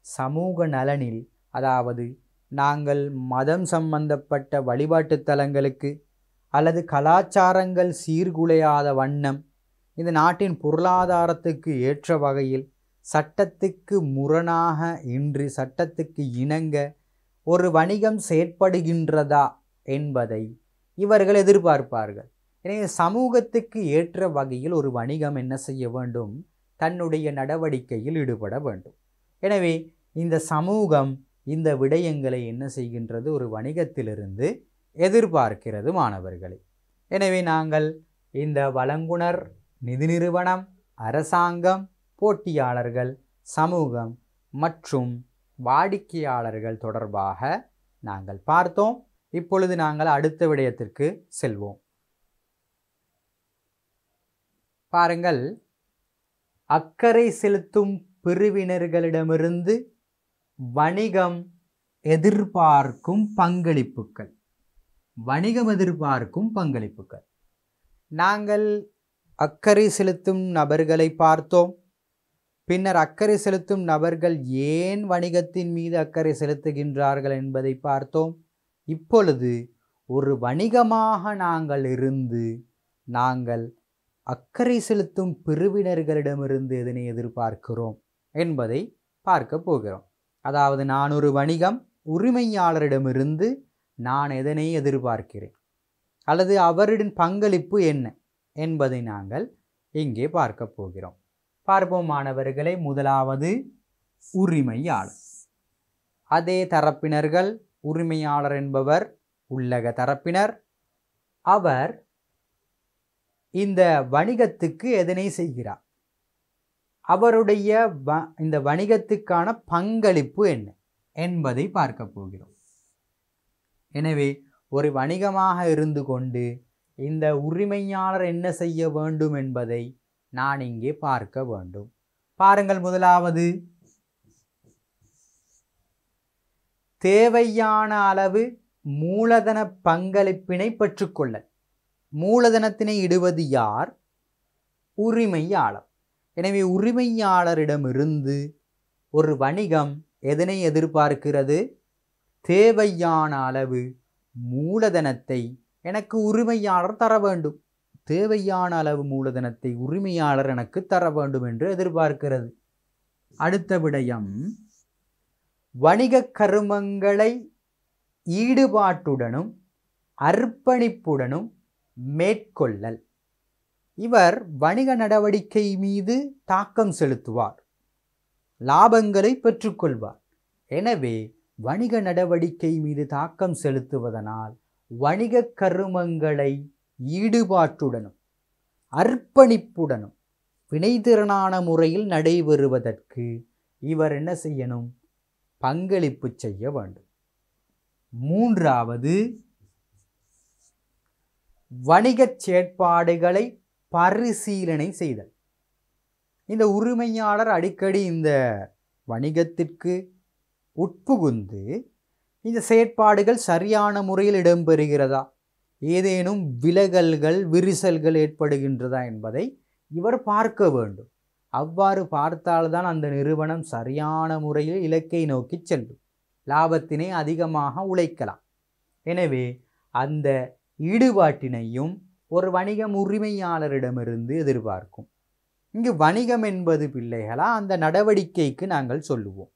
சமூக நலனில், அதாவது நாங்கள் மதம் சம்பந்தப்பட்ட வழிபாட்டு தலங்களுக்கு அல்லது கலாச்சாரங்கள் சீர்குலையாத வண்ணம் இந்த நாட்டின் பொருளாதாரத்துக்கு ஏற்ற வகையில் சட்டத்துக்கு முரணாக இன்றி சட்டத்துக்கு இணங்க ஒரு வணிகம் செயற்படுகின்றதா என்பதை இவர்கள் எதிர்பார்ப்பார்கள். எனவே சமூகத்துக்கு ஏற்ற வகையில் ஒரு வணிகம் என்ன செய்ய வேண்டும், தன்னுடைய நடவடிக்கையில் ஈடுபட வேண்டும். எனவே இந்த சமூகம் இந்த விடயங்களை என்ன செய்கின்றது, ஒரு வணிகத்திலிருந்து எதிர்பார்க்கிறது மாணவர்களே. எனவே நாங்கள் இந்த வழங்குனர், நிதி நிறுவனம், அரசாங்கம், போட்டியாளர்கள், சமூகம் மற்றும் வாடிக்கையாளர்கள் தொடர்பாக நாங்கள் பார்த்தோம். இப்பொழுது நாங்கள் அடுத்த விடயத்திற்கு செல்வோம். பாருங்கள், அக்கறை செலுத்தும் பிரிவினர்களிடமிருந்து வணிகம் எதிர்பார்க்கும் பங்களிப்புகள். வணிகம் எதிர்பார்க்கும் பங்களிப்புகள். நாங்கள் அக்கறை செலுத்தும் நபர்களை பார்த்தோம். பின்னர் அக்கறை செலுத்தும் நபர்கள் ஏன் வணிகத்தின் மீது அக்கறை செலுத்துகின்றார்கள் என்பதை பார்த்தோம். இப்பொழுது ஒரு வணிகமாக நாங்கள் இருந்து நாங்கள் அக்கறை செலுத்தும் பிரிவினர்களிடமிருந்து எதனை எதிர்பார்க்கிறோம் என்பதை பார்க்க போகிறோம். அதாவது நான் ஒரு வணிகம், உரிமையாளரிடமிருந்து நான் எதனை எதிர்பார்க்கிறேன் அல்லது அவரின் பங்களிப்பு என்ன என்பதை நாங்கள் இங்கே பார்க்க போகிறோம். பார்ப்போம் மாணவர்களை. முதலாவது உரிமையாளர். அதே தரப்பினர்கள். உரிமையாளர் என்பவர் உள்ளக தரப்பினர். அவர் இந்த வணிகத்துக்கு எதனை செய்கிறார், அவருடைய இந்த வணிகத்துக்கான பங்களிப்பு என்ன என்பதை பார்க்க போகிறோம். எனவே ஒரு வணிகமாக இருந்து கொண்டு இந்த உரிமையாளர் என்ன செய்ய வேண்டும் என்பதை நான் இங்கே பார்க்க வேண்டும். பாருங்கள், முதலாவது தேவையான அளவு மூலதன பங்களிப்பினை பெற்றுக்கொள்ள. மூலதனத்தினை இடுவது யார்? உரிமையாளர். எனவே உரிமையாளரிடமிருந்து ஒரு வணிகம் எதனை எதிர்பார்க்கிறது? தேவையான அளவு மூலதனத்தை எனக்கு உரிமையாளர் தர வேண்டும். தேவையான அளவு மூலதனத்தை உரிமையாளர் எனக்கு தர வேண்டும் என்று எதிர்பார்க்கிறது. அடுத்த விடயம், வணிக கருமங்களை ஈடுபாட்டுடனும் அர்ப்பணிப்புடனும் மேற்கொள்ளல். இவர் வணிக நடவடிக்கை மீது தாக்கம் செலுத்துவார், லாபங்களை பெற்றுக்கொள்வார். எனவே வணிக நடவடிக்கை மீது தாக்கம் செலுத்துவதனால் வணிக கருமங்களை ஈடுபாட்டுடனும் அர்ப்பணிப்புடனும் வினைத்திறனான முறையில் நடைபெறுவதற்கு இவர் என்ன செய்யணும்? பங்களிப்பு செய்ய வேண்டும். மூன்றாவது, வணிகச் செயற்பாடுகளை பரிசீலனை செய்தல். இந்த உரிமையாளர் அடிக்கடி இந்த வணிகத்திற்கு உட்புகுந்து இந்த செயற்பாடுகள் சரியான முறையில் இடம்பெறுகிறதா, ஏதேனும் விலகல்கள் விரிசல்கள் ஏற்படுகின்றதா என்பதை இவர் பார்க்க வேண்டும். அவ்வாறு பார்த்தால்தான் அந்த நிறுவனம் சரியான முறையில் இலக்கை நோக்கி செல்லும், லாபத்தினை அதிகமாக உழைக்கலாம். எனவே அந்த ஈடுபாட்டினையும் ஒரு வணிகம் உரிமையாளரிடமிருந்து எதிர்பார்க்கும். இங்கு வணிகம் என்பது பிள்ளைகளா அந்த நடவடிக்கைக்கு நாங்கள் சொல்லுவோம்.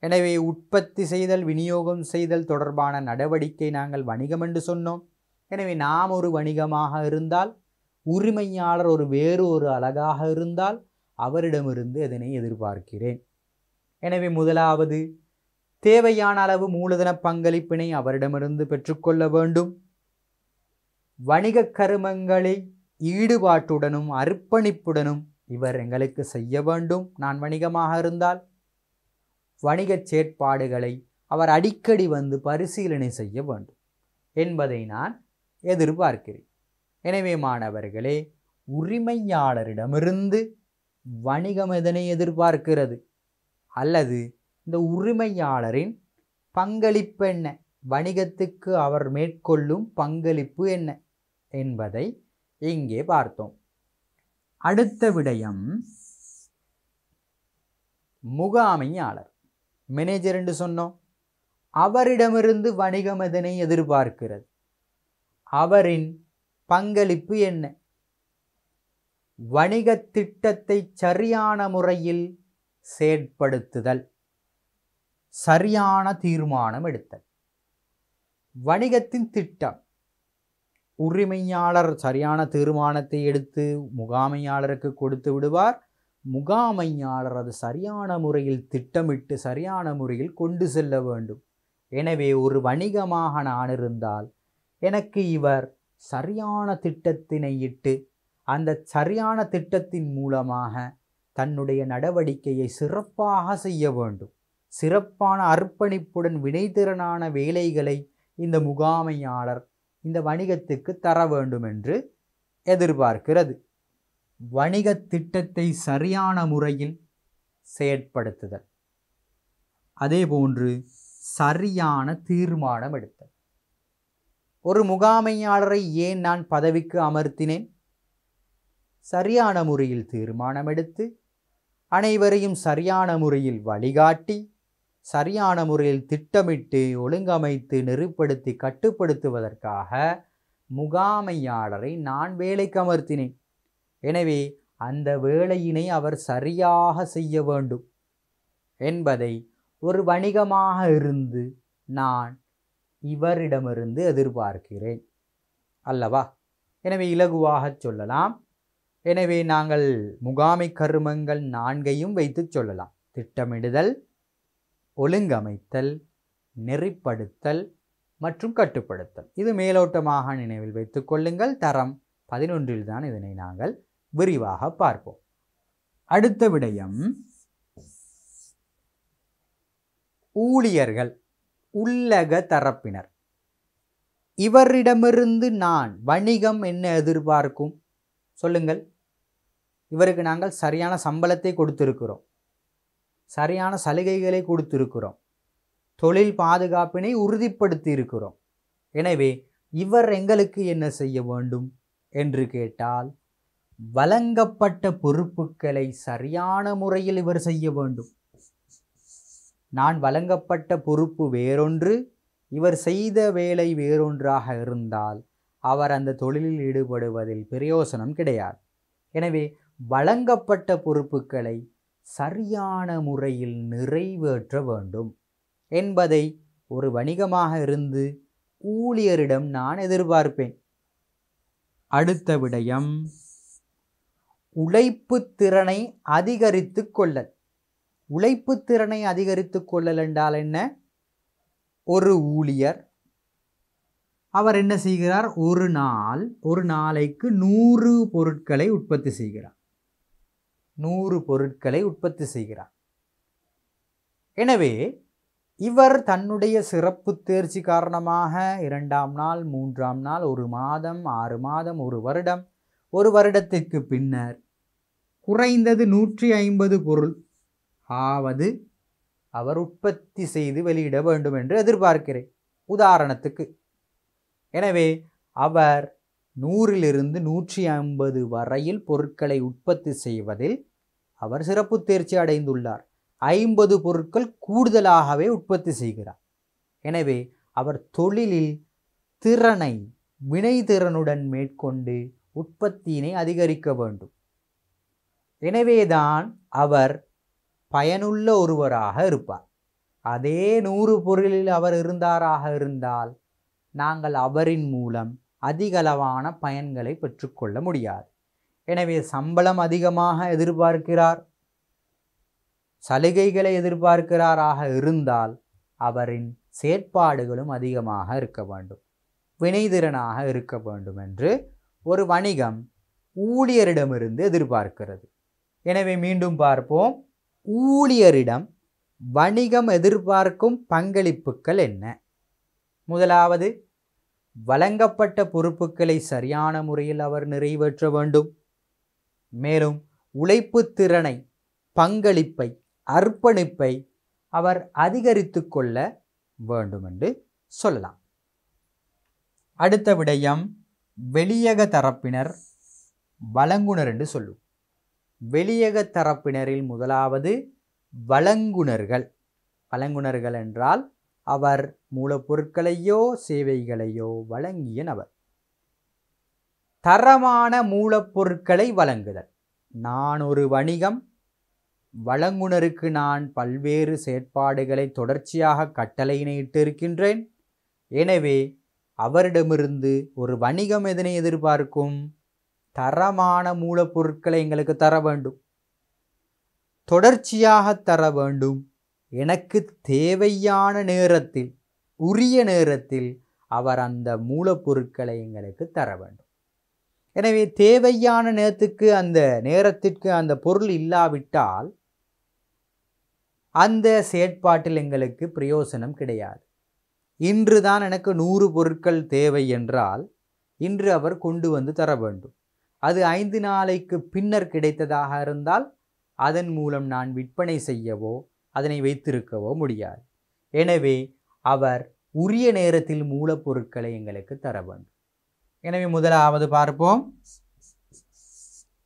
எனவே உற்பத்தி செய்தல் விநியோகம் செய்தல் தொடர்பான நடவடிக்கை நாங்கள் வணிகம் என்று சொன்னோம். எனவே நாம் ஒரு வணிகமாக இருந்தால், உரிமையாளர் வேறு ஒரு அலகாக இருந்தால் அவரிடமிருந்து அதனை எதிர்பார்க்கிறேன். எனவே முதலாவது, தேவையான அளவு மூலதன பங்களிப்பினை அவரிடமிருந்து பெற்றுக்கொள்ள வேண்டும். வணிக கருமங்களை ஈடுபாட்டுடனும் அர்ப்பணிப்புடனும் இவர் எங்களுக்கு செய்ய வேண்டும். நான் வணிகமாக இருந்தால் வணிக செயற்பாடுகளை அவர் அடிக்கடி வந்து பரிசீலனை செய்ய வேண்டும் என்பதை நான் எதிர்பார்க்கிறேன். எனவே மாணவர்களே, உரிமையாளரிடமிருந்து வணிகம் எதனை எதிர்பார்க்கிறது, அல்லது இந்த உரிமையாளரின் பங்களிப்பு என்ன, வணிகத்துக்கு அவர் மேற்கொள்ளும் பங்களிப்பு என்ன என்பதை இங்கே பார்த்தோம். அடுத்த விடயம் முகாமையாளர், மேனேஜர் என்று சொன்னோம். அவரிடமிருந்து வணிகம் எதனை எதிர்பார்க்கிறது, அவரின் பங்களிப்பு என்ன, வணிக திட்டத்தை சரியான முறையில் செயற்படுத்துதல், சரியான தீர்மானம் எடுத்தல். வணிகத்தின் திட்டம், உரிமையாளர் சரியான தீர்மானத்தை எடுத்து முகாமையாளருக்கு கொடுத்து விடுவார். முகாமையாளர் அது சரியான முறையில் திட்டமிட்டு சரியான முறையில் கொண்டு செல்ல வேண்டும். எனவே ஒரு வணிகமாக நான் இருந்தால் எனக்கு இவர் சரியான திட்டத்தினை இட்டு அந்த சரியான திட்டத்தின் மூலமாக தன்னுடைய நடவடிக்கையை சிறப்பாக செய்ய வேண்டும். சிறப்பான அர்ப்பணிப்புடன் வினைத்திறனான வேலைகளை இந்த முகாமையாளர் இந்த வணிகத்துக்கு தர வேண்டும் என்று எதிர்பார்க்கிறது. வணிக திட்டத்தை சரியான முறையில் செயற்படுத்துதல், அதேபோன்று சரியான தீர்மானம் எடுத்தல். ஒரு முகாமையாளரை ஏன் நான் பதவிக்கு அமர்த்தினேன்? சரியான முறையில் தீர்மானம் எடுத்து அனைவரையும் சரியான முறையில் வழிகாட்டி சரியான முறையில் திட்டமிட்டு ஒழுங்கமைத்து நெறிப்படுத்தி கட்டுப்படுத்துவதற்காக முகாமையாளரை நான் வேலைக்கு அமர்த்தினேன். எனவே அந்த வேலையினை அவர் சரியாக செய்ய வேண்டும் என்பதை ஒரு வணிகமாக இருந்து நான் இவரிடமிருந்து எதிர்பார்க்கிறேன் அல்லவா? எனவே இலகுவாக சொல்லலாம். எனவே நாங்கள் முகாமை கருமங்கள் 4ஐயும் வைத்து சொல்லலாம். திட்டமிடுதல், ஒழுங்கமைத்தல், நெறிப்படுத்தல் மற்றும் கட்டுப்படுத்தல். இது மேலோட்டமாக நினைவில் வைத்துக் கொள்ளுங்கள். தரம் 11 தான் இதனை நாங்கள் விரிவாக பார்ப்போம். அடுத்த விடயம் ஊழியர்கள், உள்ளக தரப்பினர். இவரிடமிருந்து நான் வணிகம் என்ன எதிர்பார்க்கும் சொல்லுங்கள். இவருக்கு நாங்கள் சரியான சம்பளத்தை கொடுத்திருக்கிறோம், சரியான சலுகைகளை கொடுத்திருக்கிறோம், தொழில் பாதுகாப்பினை உறுதிப்படுத்தி இருக்கிறோம். எனவே இவர் எங்களுக்கு என்ன செய்ய வேண்டும் என்று கேட்டால், வழங்கப்பட்ட பொறுப்புகளை சரியான முறையில் இவர் செய்ய வேண்டும். நான் வழங்கப்பட்ட பொறுப்பு வேறொன்று, இவர் செய்த வேலை வேறொன்றாக இருந்தால் அவர் அந்த தொழிலில் ஈடுபடுவதில் பிரயோசனம் கிடையாது. எனவே வழங்கப்பட்ட பொறுப்புகளை சரியான முறையில் நிறைவேற்ற வேண்டும் என்பதை ஒரு வணிகமாக இருந்து ஊழியரிடம் நான் எதிர்பார்ப்பேன். அடுத்த விடயம் உழைப்பு திறனை அதிகரித்து கொள்ளல். உழைப்பு திறனை அதிகரித்து கொள்ளல் என்றால் என்ன? ஒரு ஊழியர் அவர் என்ன செய்கிறார்? ஒரு நாளைக்கு 100 பொருட்களை உற்பத்தி செய்கிறார். 100 பொருட்களை உற்பத்தி செய்கிறார். எனவே இவர் தன்னுடைய சிறப்பு தேர்ச்சி காரணமாக 2ஆம் நாள், 3ஆம் நாள், 1 மாதம், 6 மாதம், 1 வருடம் ஒரு வருடத்திற்கு பின்னர் குறைந்தது 150 பொருள் ஆவது அவர் உற்பத்தி செய்து வெளியிட வேண்டும் என்று எதிர்பார்க்கிறேன், உதாரணத்துக்கு. எனவே அவர் 100லிருந்து 150 வரையில் பொருட்களை உற்பத்தி செய்வதில் அவர் சிறப்பு தேர்ச்சி அடைந்துள்ளார். 50 பொருட்கள் கூடுதலாகவே உற்பத்தி செய்கிறார். எனவே அவர் தொழிலில் திறனை வினைத்திறனுடன் மேற்கொண்டு உற்பத்தியினை அதிகரிக்க வேண்டும். எனவேதான் அவர் பயனுள்ள ஒருவராக இருப்பார். அதே 100 பொருளில் அவர் இருந்தாராக இருந்தால் நாங்கள் அவரின் மூலம் அதிகளவான பயன்களை பெற்றுக்கொள்ள முடியாது. எனவே சம்பளம் அதிகமாக எதிர்பார்க்கிறார், சலுகைகளை எதிர்பார்க்கிறாராக இருந்தால் அவரின் செயற்பாடுகளும் அதிகமாக இருக்க வேண்டும், வினைத்திறனாக இருக்க வேண்டும் என்று ஒரு வணிகம் ஊழியரிடமிருந்து எதிர்பார்க்கிறது. எனவே மீண்டும் பார்ப்போம், ஊழியரிடம் வணிகம் எதிர்பார்க்கும் பங்களிப்புகள் என்ன? முதலாவது, வழங்கப்பட்ட பொறுப்புகளை சரியான முறையில் அவர் நிறைவேற்ற வேண்டும். மேலும் உழைப்பு திறனை, பங்களிப்பை, அர்ப்பணிப்பை அவர் அதிகரித்து கொள்ள வேண்டும் என்று சொல்லலாம். அடுத்த விடயம், வெளியக தரப்பினர் வழங்குனர் என்று சொல்லும். வெளியக தரப்பினரில் முதலாவது வழங்குனர்கள். வழங்குனர்கள் என்றால் அவர் மூலப்பொருட்களையோ சேவைகளையோ வழங்கிய நபர். தரமான மூலப்பொருட்களை வழங்குதல். நான் ஒரு வணிகம், வழங்குனருக்கு நான் பல்வேறு செயற்பாடுகளை தொடர்ச்சியாக கட்டளையிட்டு இருக்கின்றேன். எனவே அவரிடமிருந்து ஒரு வணிகம் எதனை எதிர்பார்க்கும்? தரமான மூலப்பொருட்களை எங்களுக்கு தர வேண்டும், தொடர்ச்சியாக தர வேண்டும், எனக்கு தேவையான நேரத்தில், உரிய நேரத்தில் அவர் அந்த மூலப்பொருட்களை எங்களுக்கு தர வேண்டும். எனவே தேவையான நேரத்திற்கு அந்த பொருள் இல்லாவிட்டால் அந்த செயற்பாட்டில் எங்களுக்கு பிரயோசனம் கிடையாது. இன்று தான் எனக்கு 100 பொருட்கள் தேவை என்றால் இன்று அவர் கொண்டு வந்து தர வேண்டும். அது 5 நாளைக்கு பின்னர் கிடைத்ததாக இருந்தால் அதன் மூலம் நான் விற்பனை செய்யவோ அதனை வைத்திருக்கவோ முடியாது. எனவே அவர் உரிய நேரத்தில் மூலப்பொருட்களை எங்களுக்கு தர வேண்டும். எனவே முதலாவது பார்ப்போம்,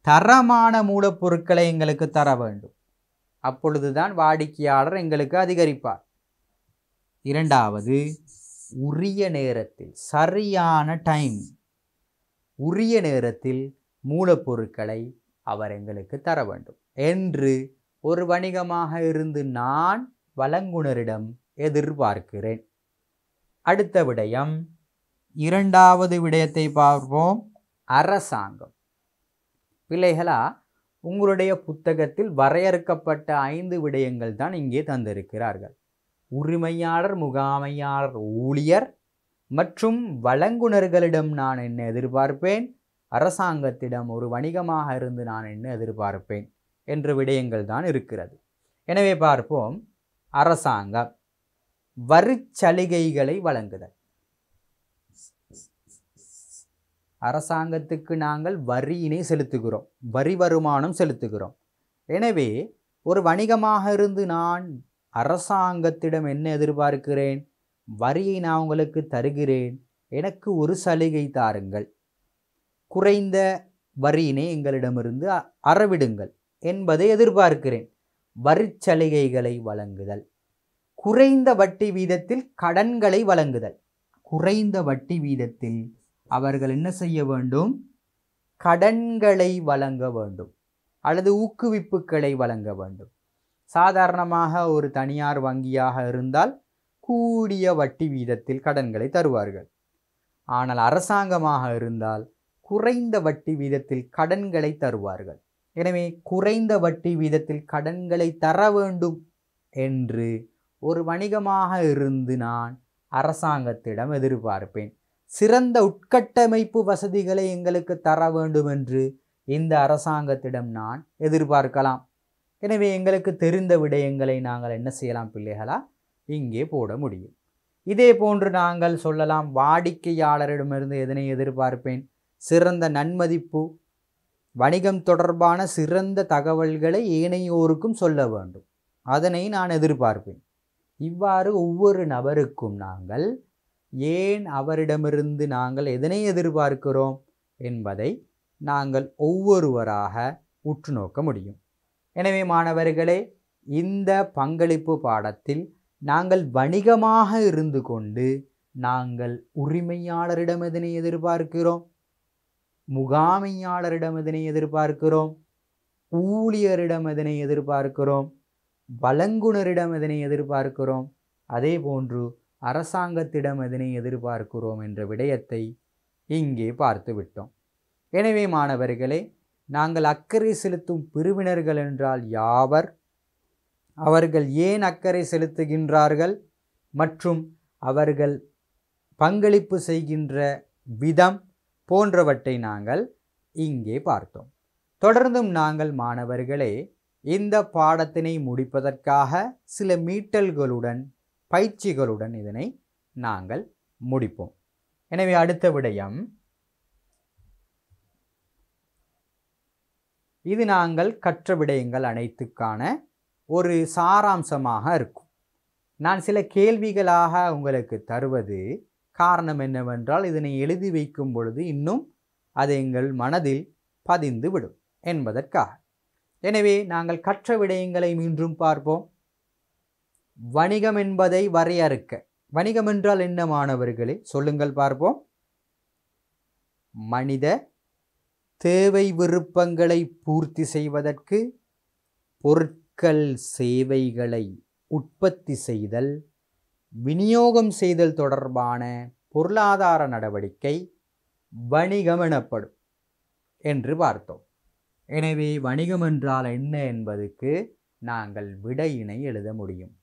தரமான மூலப்பொருட்களை எங்களுக்கு தர வேண்டும். அப்பொழுதுதான் வாடிக்கையாளர் எங்களுக்கு அதிகரிப்பார். இரண்டாவது, உரிய நேரத்தில், சரியான டைம், உரிய நேரத்தில் மூலப்பொருட்களை அவர் எங்களுக்கு தர வேண்டும் என்று ஒரு வணிகமாக இருந்து நான் வழங்குனரிடம் எதிர்பார்க்கிறேன். அடுத்த விடயம், இரண்டாவது விடயத்தை பார்ப்போம், அரசாங்கம். பிள்ளைகளா, உங்களுடைய புத்தகத்தில் வரையறுக்கப்பட்ட 5 விடயங்கள் தான் இங்கே தந்திருக்கிறார்கள். உரிமையாளர், முகாமையாளர், ஊழியர் மற்றும் வழங்குனர்களிடம் நான் என்ன எதிர்பார்ப்பேன், அரசாங்கத்திடம் ஒரு வணிகமாக இருந்து நான் என்ன எதிர்பார்ப்பேன் என்ற விடயங்கள் தான் இருக்கிறது. எனவே பார்ப்போம், அரசாங்கம் வரிச்சலுகைகளை வழங்குதல். அரசாங்கத்துக்கு நாங்கள் வரியினை செலுத்துகிறோம், வரி வருமானம் செலுத்துகிறோம். எனவே ஒரு வணிகமாக இருந்து நான் அரசாங்கத்திடம் என்ன எதிர்பார்க்கிறேன், வரியை நான் உங்களுக்கு தருகிறேன், எனக்கு ஒரு சலுகை தாருங்கள், குறைந்த வரியினை எங்களிடமிருந்து அறவிடுங்கள் என்பதை எதிர்பார்க்கிறேன். வரிச்சலுகைகளை வழங்குதல். குறைந்த வட்டி வீதத்தில் கடன்களை வழங்குதல். குறைந்த வட்டி வீதத்தில் அவர்கள் என்ன செய்ய வேண்டும், கடன்களை வழங்க வேண்டும் அல்லது ஊக்குவிப்புகளை வழங்க வேண்டும். சாதாரணமாக ஒரு தனியார் வங்கியாக இருந்தால் கூடிய வட்டி வீதத்தில் கடன்களை தருவார்கள். ஆனால் அரசாங்கமாக இருந்தால் குறைந்த வட்டி வீதத்தில் கடன்களை தருவார்கள். எனவே குறைந்த வட்டி வீதத்தில் கடன்களை தர வேண்டும் என்று ஒரு வணிகமாக இருந்து நான் அரசாங்கத்திடம் எதிர்பார்ப்பேன். சிறந்த உட்கட்டமைப்பு வசதிகளை எங்களுக்கு தர வேண்டும் என்று இந்த அரசாங்கத்திடம் நான் எதிர்பார்க்கலாம். எனவே எங்களுக்கு தெரிந்த விடயங்களை நாங்கள் என்ன செய்யலாம் பிள்ளைகளா, இங்கே போட முடியும். இதே போன்று நாங்கள் சொல்லலாம், வாடிக்கையாளரிடமிருந்து எதனை எதிர்பார்ப்பேன், சிறந்த நன்மதிப்பு வணிகம் தொடர்பான சிறந்த தகவல்களை ஏனையோருக்கும் சொல்ல வேண்டும். அதனை நான் எதிர்பார்ப்பேன். இவ்வாறு ஒவ்வொரு நபருக்கும் நாங்கள் ஏன் அவரிடமிருந்து நாங்கள் எதனை எதிர்பார்க்கிறோம் என்பதை நாங்கள் ஒவ்வொருவராக உற்று நோக்க முடியும். எனவே மாணவர்களே, இந்த பங்களிப்பு பாடத்தில் நாங்கள் வணிகமாக இருந்து கொண்டு நாங்கள் உரிமையாளரிடம் எதனை எதிர்பார்க்கிறோம், முகாமையாளரிடம் எதனை எதிர்பார்க்கிறோம், ஊழியரிடம் எதனை எதிர்பார்க்கிறோம், வழங்குனரிடம் எதனை எதிர்பார்க்கிறோம், அதே போன்று அரசாங்கத்திடம் எதனை எதிர்பார்க்கிறோம் என்ற விடயத்தை இங்கே பார்த்து விட்டோம். எனவே மாணவர்களே, நாங்கள் அக்கறை செலுத்தும் பிரிவினர்கள் என்றால் யாவர், அவர்கள் ஏன் அக்கறை செலுத்துகின்றார்கள் மற்றும் அவர்கள் பங்களிப்பு செய்கின்ற விதம் போன்றவற்றை நாங்கள் இங்கே பார்த்தோம். தொடர்ந்தும் நாங்கள் மாணவர்களே இந்த பாடத்தினை முடிப்பதற்காக சில மீட்டல்களுடன் பயிற்சிகளுடன் இதனை நாங்கள் முடிப்போம். எனவே அடுத்த விடயம், இது நாங்கள் கற்ற விடயங்கள் அனைத்துக்கான ஒரு சாராம்சமாக இருக்கும். நான் சில கேள்விகளாக உங்களுக்கு தருவது காரணம் என்னவென்றால், இதனை எழுதி வைக்கும் பொழுது இன்னும் அது எங்கள் மனதில் பதிந்து விடும் என்பதற்காக. எனவே நாங்கள் கற்ற விடயங்களை மீண்டும் பார்ப்போம். வணிகம் என்பதை வரையறுக்க, வணிகம் என்றால் என்ன மாணவர்களே சொல்லுங்கள் பார்ப்போம். மனித தேவை விருப்பங்களை பூர்த்தி செய்வதற்கு பொருட்கள் சேவைகளை உற்பத்தி செய்தல், விநியோகம் செய்தல் தொடர்பான பொருளாதார நடவடிக்கை வணிகம் எனப்படும் என்று பார்த்தோம். எனவே வணிகம் என்றால் என்ன என்பதற்கு நாங்கள் விடையினை எழுத முடியும்.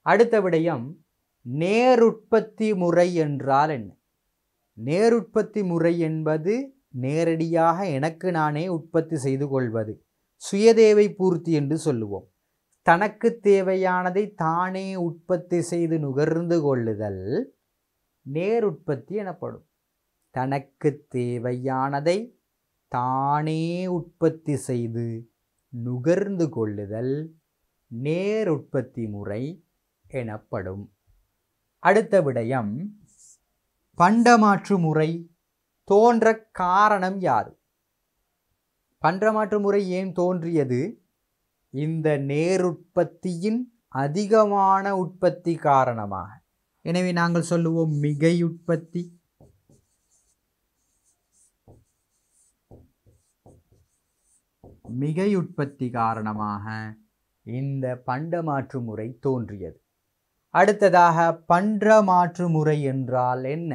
அடுத்த விடயம், நேருற்பத்தி முறை என்றால் என்ன? நேருற்பத்தி முறை என்பது நேரடியாக எனக்கு நானே உற்பத்தி செய்து கொள்வது, சுயதேவை பூர்த்தி என்று சொல்லுவோம். தனக்கு தேவையானதை தானே உற்பத்தி செய்து நுகர்ந்து கொள்ளுதல் நேருற்பத்தி எனப்படும். தனக்கு தேவையானதை தானே உற்பத்தி செய்து நுகர்ந்து கொள்ளுதல் நேருற்பத்தி முறை எனப்படும். அடுத்த விடயம், பண்டமாற்று முறை தோன்ற காரணம் யாது? பண்டமாற்று முறை ஏன் தோன்றியது? இந்த நேருற்பத்தியின் அதிகமான உற்பத்தி காரணமாக. எனவே நாங்கள் சொல்லுவோம் மிகையுற்பத்தி. மிகையுற்பத்தி காரணமாக இந்த பண்டமாற்று முறை தோன்றியது. அடுத்ததாக, பண்டமாற்று முறை என்றால் என்ன?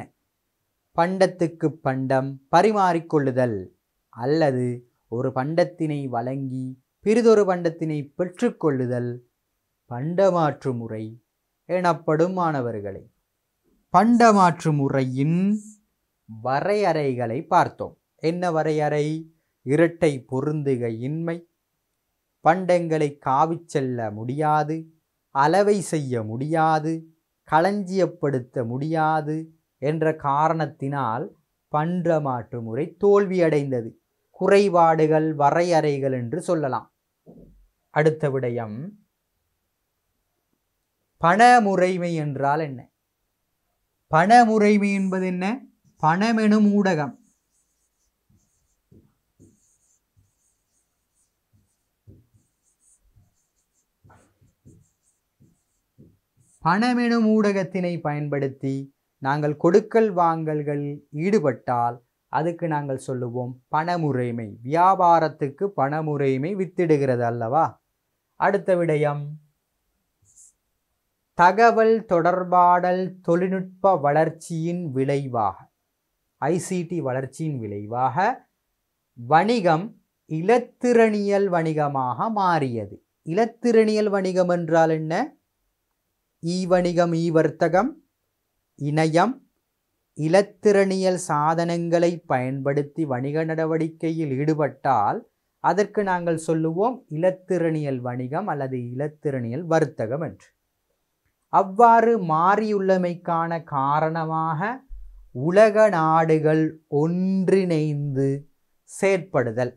பண்டத்துக்கு பண்டம் பரிமாறிக்கொள்ளுதல் அல்லது ஒரு பண்டத்தினை வழங்கி பிறிதொரு பண்டத்தினை பெற்றுக்கொள்ளுதல் பண்டமாற்று முறை எனப்படும். மாணவர்களே, பண்டமாற்று முறையின் வரையறைகளை பார்த்தோம். என்ன வரையறை? இரட்டை பொருந்துகையின்மை, பண்டங்களை காவிச் செல்ல முடியாது, அளவை செய்ய முடியாது, களஞ்சியப்படுத்த முடியாது என்ற காரணத்தினால் பண்டமாற்று முறை தோல்வியடைந்தது. குறைபாடுகள் வரையறைகள் என்று சொல்லலாம். அடுத்த விடயம், பணமுறைமை என்றால் என்ன? பணமுறைமை என்பது என்ன? பணமெனும் ஊடகம். பணமெனும் ஊடகத்தினை பயன்படுத்தி நாங்கள் கொடுக்கல் வாங்கல்களில் ஈடுபட்டால் அதுக்கு நாங்கள் சொல்லுவோம் பணமுறைமை. வியாபாரத்துக்கு பணமுறைமை வித்திடுகிறது அல்லவா? அடுத்த விடயம், தகவல் தொடர்பாடல் தொழில்நுட்ப வளர்ச்சியின் விளைவாக, ஐசிடி வளர்ச்சியின் விளைவாக வணிகம் இலத்திரனியல் வணிகமாக மாறியது. இலத்திரனியல் வணிகம் என்றால் என்ன? ஈ வணிகம், ஈ வர்த்தகம், இணையம், இலத்திரனியல் சாதனங்களை பயன்படுத்தி வணிக நடவடிக்கையில் ஈடுபட்டால் அதற்கு நாங்கள் சொல்லுவோம் இலத்திரனியல் வணிகம் அல்லது இலத்திரனியல் வர்த்தகம் என்று. அவ்வாறு மாறியுள்ளமைக்கான காரணமாக உலக நாடுகள் ஒன்றிணைந்து செயற்படுதல்,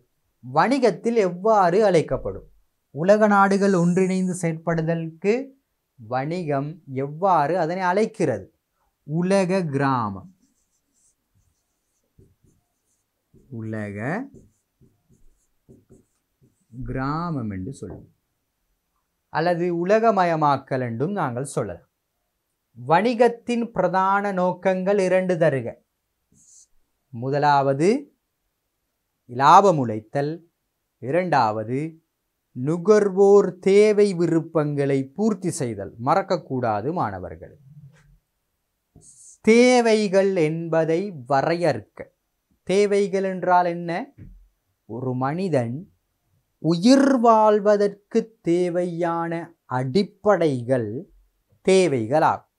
வணிகத்தில் எவ்வாறு அழைக்கப்படும்? உலக நாடுகள் ஒன்றிணைந்து செயற்படுதலுக்கு வணிகம் எவ்வாறு அதனை அழைக்கிறது? உலக கிராமம், உலக கிராமம் என்று சொல்லுவோம், அல்லது உலகமயமாக்கல் என்றும் நாங்கள் சொல்லலாம். வணிகத்தின் பிரதான நோக்கங்கள் 2 தருக. முதலாவது லாபம் உழைத்தல், இரண்டாவது நுகர்வோர் தேவை விருப்பங்களை பூர்த்தி செய்தல். மறக்கக்கூடாது மாணவர்கள், தேவைகள் என்பதை வரையறுக்க. தேவைகள் என்றால் என்ன? ஒரு மனிதன் உயிர் வாழ்வதற்கு தேவையான அடிப்படைகள் தேவைகளாகும்.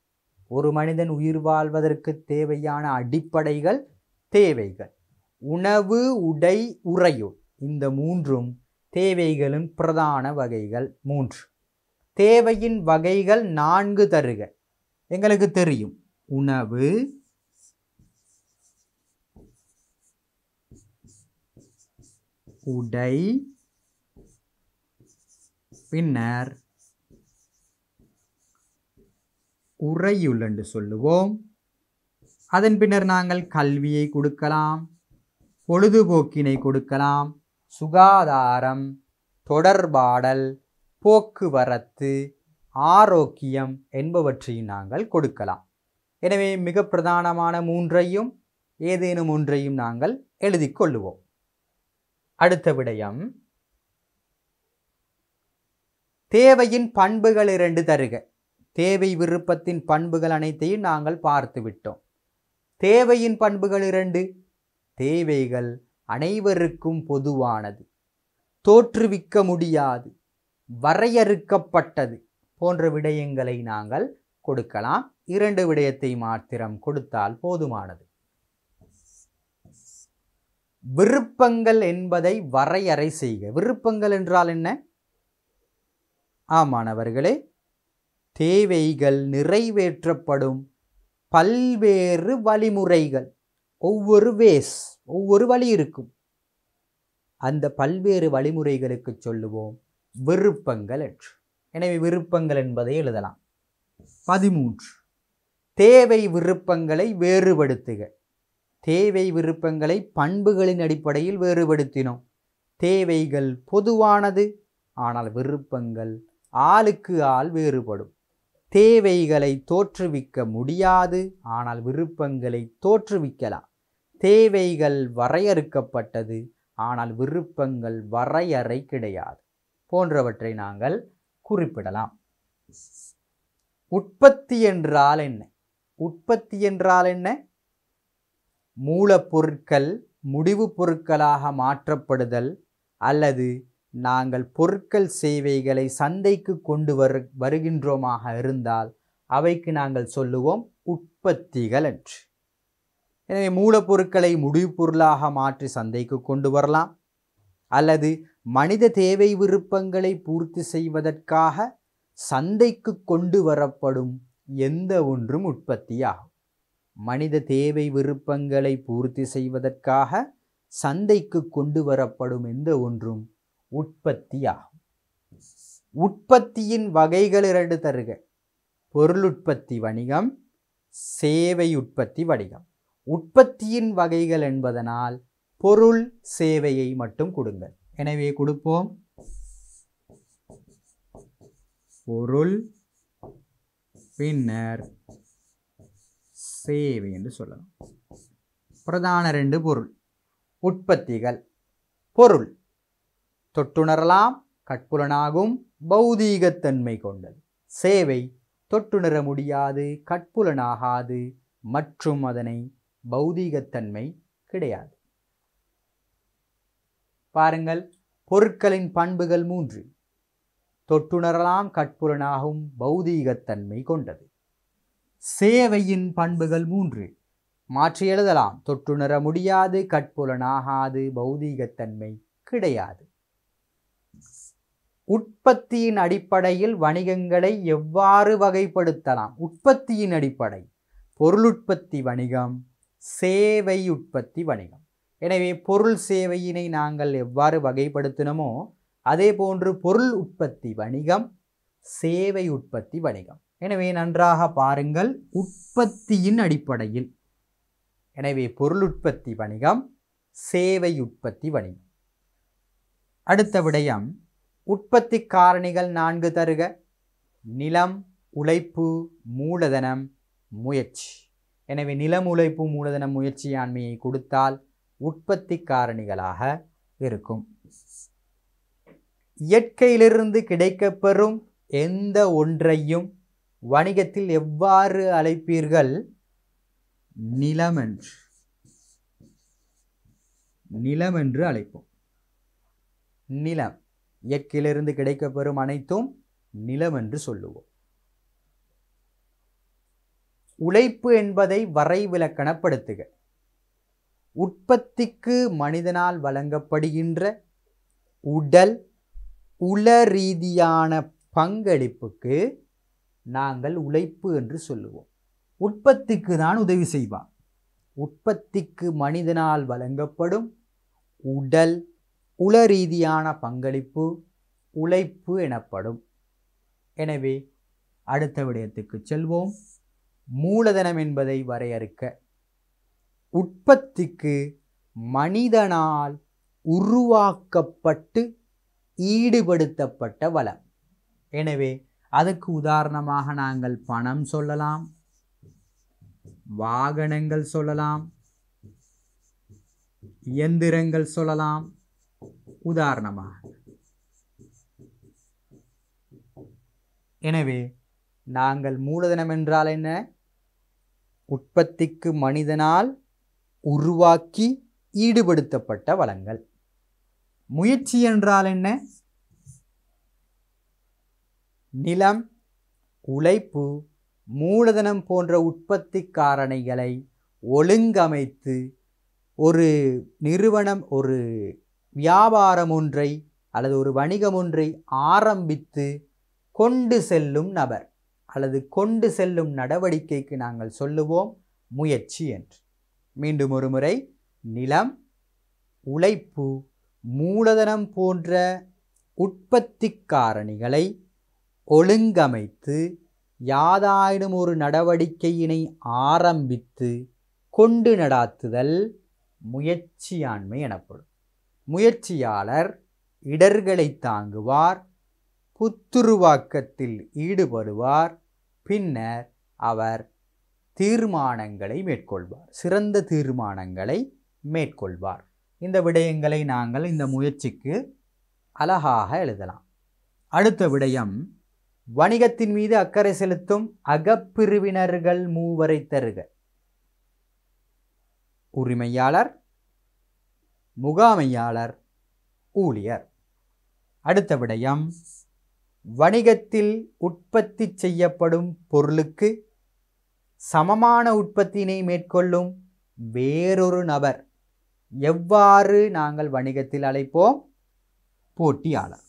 ஒரு மனிதன் உயிர் வாழ்வதற்கு தேவையான அடிப்படைகள் தேவைகள். உணவு, உடை, உறையுள், இந்த 3ம் தேவைகளின் பிரதான வகைகள் 3. தேவையின் வகைகள் 4 தருக. எங்களுக்கு தெரியும், உணவு, உடை, பின்னர் உறையுள் என்று சொல்லுவோம். அதன் பின்னர் நாங்கள் கல்வியை கொடுக்கலாம், பொழுதுபோக்கினை கொடுக்கலாம், சுகாதாரம், தொடர்பாடல், போக்குவரத்து, ஆரோக்கியம் என்பவற்றையும் நாங்கள் கொடுக்கலாம். எனவே மிக பிரதானமான 3ஐயும் ஏதேனும் ஒன்றையும் நாங்கள் எழுதி கொள்ளுவோம். அடுத்த விடயம், தேவையின் பண்புகள் 2 தருக. தேவை விருப்பத்தின் பண்புகள் அனைத்தையும் நாங்கள் பார்த்து விட்டோம். தேவையின் பண்புகள் 2. தேவைகள் அனைவருக்கும் பொதுவானது, தோற்றுவிக்க முடியாது, வரையறுக்கப்பட்டது போன்ற விடயங்களை நாங்கள் கொடுக்கலாம். 2 விடயத்தை மாத்திரம் கொடுத்தால் போதுமானது. விருப்பங்கள் என்பதை வரையறை செய்க. விருப்பங்கள் என்றால் என்ன? ஆமாணவர்களே, தேவைகள் நிறைவேற்றப்படும் பல்வேறு வழிமுறைகள். ஒவ்வொரு வழி இருக்கும். அந்த பல்வேறு வழிமுறைகளுக்கு சொல்லுவோம் விருப்பங்கள் என்று. எனவே விருப்பங்கள் என்பதை எழுதலாம். 13. தேவை விருப்பங்களை வேறுபடுத்துக. தேவை விருப்பங்களை பண்புகளின் அடிப்படையில் வேறுபடுத்தினோம். தேவைகள் பொதுவானது, ஆனால் விருப்பங்கள் ஆளுக்கு ஆள் வேறுபடும். தேவைகளை தோற்றுவிக்க முடியாது, ஆனால் விருப்பங்களை தோற்றுவிக்கலாம். தேவைகள் வரையறுக்கப்பட்டது, ஆனால் விருப்பங்கள் வரையறை கிடையாது போன்றவற்றை நாங்கள் குறிப்பிடலாம். உற்பத்தி என்றால் என்ன? உற்பத்தி என்றால் என்ன? மூலப்பொருட்கள் முடிவு பொருட்களாக மாற்றப்படுதல், அல்லது நாங்கள் பொருட்கள் சேவைகளை சந்தைக்கு கொண்டு வருகின்றோமாக இருந்தால் அவைக்கு நாங்கள் சொல்லுவோம் உற்பத்திகள் என்று. எனவே மூலப்பொருட்களை முடிவு பொருளாக மாற்றி சந்தைக்கு கொண்டு வரலாம், அல்லது மனித தேவை விருப்பங்களை பூர்த்தி செய்வதற்காக சந்தைக்கு கொண்டு வரப்படும் எந்த ஒன்றும் உற்பத்தியாகும். மனித தேவை விருப்பங்களை பூர்த்தி செய்வதற்காக சந்தைக்கு கொண்டு வரப்படும் எந்த ஒன்றும் உற்பத்தியாகும். உற்பத்தியின் வகைகள் 2 தருக. பொருளுற்பத்தி வணிகம், சேவை உற்பத்தி வணிகம். உற்பத்தியின் வகைகள் என்பதனால் பொருள் சேவையை மட்டும் கொடுங்கள். எனவே கொடுப்போம் பொருள், பின்னர் சேவை என்று சொல்லலாம். பிரதான 2 பொருள். உற்பத்திகள். பொருள் தொட்டுணரலாம், கட்புலனாகும், பௌதீகத்தன்மை கொண்டது. சேவை தொட்டுணர முடியாது, கட்புலனாகாது மற்றும் அதனை பௌதீகத்தன்மை கிடையாது. பாருங்கள், பொருட்களின் பண்புகள் 3. தொட்டுணரலாம், கட்புலனாகும், பௌதீகத்தன்மை கொண்டது. சேவையின் பண்புகள் 3. மாற்றி எழுதலாம். தொட்டுணர முடியாது, கட்புலனாகாது, பௌதீகத்தன்மை கிடையாது. உற்பத்தியின் அடிப்படையில் வணிகங்களை எவ்வாறு வகைப்படுத்தலாம்? உற்பத்தியின் அடிப்படை பொருளுற்பத்தி வணிகம், சேவை உற்பத்தி வணிகம். எனவே பொருள் சேவையினை நாங்கள் எவ்வாறு வகைப்படுத்தினோமோ அதே போன்று பொருள் உற்பத்தி வணிகம், சேவை உற்பத்தி வணிகம். எனவே நன்றாக பாருங்கள், உற்பத்தியின் அடிப்படையில். எனவே பொருள் உற்பத்தி வணிகம், சேவை உற்பத்தி வணிகம். அடுத்த விடயம், உற்பத்தி காரணிகள் 4 தருக. நிலம், உழைப்பு, மூலதனம், முயற்சி. எனவே நிலம், உழைப்பு, மூலதனம், முயற்சியாண்மையை கொடுத்தால் உற்பத்தி காரணிகளாக இருக்கும். இயற்கையிலிருந்து கிடைக்கப்பெறும் எந்த ஒன்றையும் வணிகத்தில் எவ்வாறு அழைப்பீர்கள்? நிலம் என்று அழைப்போம். நிலம், இயற்கையிலிருந்து கிடைக்கப்பெறும் அனைத்தும் நிலம் என்று சொல்லுவோம். உழைப்பு என்பதை வரைவிலக்கணப்படுத்துக. உற்பத்திக்கு மனிதனால் வழங்கப்படுகின்ற உடல் உள ரீதியான பங்களிப்புக்கு நாங்கள் உழைப்பு என்று சொல்லுவோம். உற்பத்திக்கு தான் உதவி செய்வார். உற்பத்திக்கு மனிதனால் வழங்கப்படும் உடல் உள ரீதியான பங்களிப்பு உழைப்பு எனப்படும். எனவே அடுத்த விடயத்துக்கு செல்வோம். மூலதனம் என்பதை வரையறுக்க. உற்பத்திக்கு மனிதனால் உருவாக்கப்பட்டு ஈடுபடுத்தப்பட்ட வளம். எனவே அதுக்கு உதாரணமாக நாங்கள் பணம் சொல்லலாம், வாகனங்கள் சொல்லலாம், இயந்திரங்கள் சொல்லலாம். உதாரணமாக எனவே நாங்கள் மூலதனம் என்றால் என்ன? உற்பத்திக்கு மனிதனால் உருவாக்கி ஈடுபடுத்தப்பட்ட வளங்கள். முயற்சி என்றால் என்ன? நிலம், உழைப்பு, மூலதனம் போன்ற உற்பத்தி காரணிகளை ஒழுங்கமைத்து ஒரு நிறுவனம், ஒரு வியாபாரம் ஒன்றை அல்லது ஒரு வணிகம் ஒன்றை ஆரம்பித்து கொண்டு செல்லும் நபர் அல்லது கொண்டு செல்லும் நடவடிக்கைக்கு நாங்கள் சொல்லுவோம் முயற்சி என்று. மீண்டும் ஒரு முறை, நிலம், உழைப்பு, மூலதனம் போன்ற உற்பத்தி காரணிகளை ஒழுங்கமைத்து யாதாயினும் ஒரு நடவடிக்கையினை ஆரம்பித்து கொண்டு நடாத்துதல் முயற்சியாண்மை எனப்படும். முயற்சியாளர் இடர்களை தாங்குவார், புத்துருவாக்கத்தில் ஈடுபடுவார், பின்னர் அவர் தீர்மானங்களை மேற்கொள்வார், சிறந்த தீர்மானங்களை மேற்கொள்வார். இந்த விடயங்களை நாங்கள் இந்த முயற்சிக்கு அழகாக எழுதலாம். அடுத்த விடயம், வணிகத்தின் மீது அக்கறை செலுத்தும் அகப்பிரிவினர்கள் 3 தருக. உரிமையாளர், முகாமையாளர், ஊழியர். அடுத்த விடயம், வணிகத்தில் உற்பத்தி செய்யப்படும் பொருளுக்கு சமமான உற்பத்தியினை மேற்கொள்ளும் வேறொரு நபர் எவ்வாறு நாங்கள் வணிகத்தில் அழைப்போம்? போட்டியாளர்.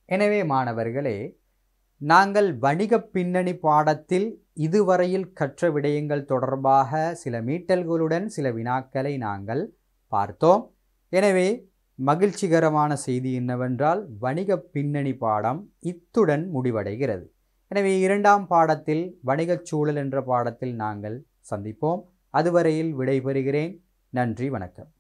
எனவே மாணவர்களே, நாங்கள் வணிக பின்னணி பாடத்தில் இதுவரையில் கற்ற விடயங்கள் தொடர்பாக சில மீட்டல்களுடன் சில வினாக்களை நாங்கள் பார்த்தோம். எனவே மகிழ்ச்சிகரமான செய்தி என்னவென்றால், வணிக பின்னணி பாடம் இத்துடன் முடிவடைகிறது. எனவே 2ஆம் பாடத்தில் வணிகச் சூழல் என்ற பாடத்தில் நாங்கள் சந்திப்போம். அதுவரையில் விடைபெறுகிறேன். நன்றி, வணக்கம்.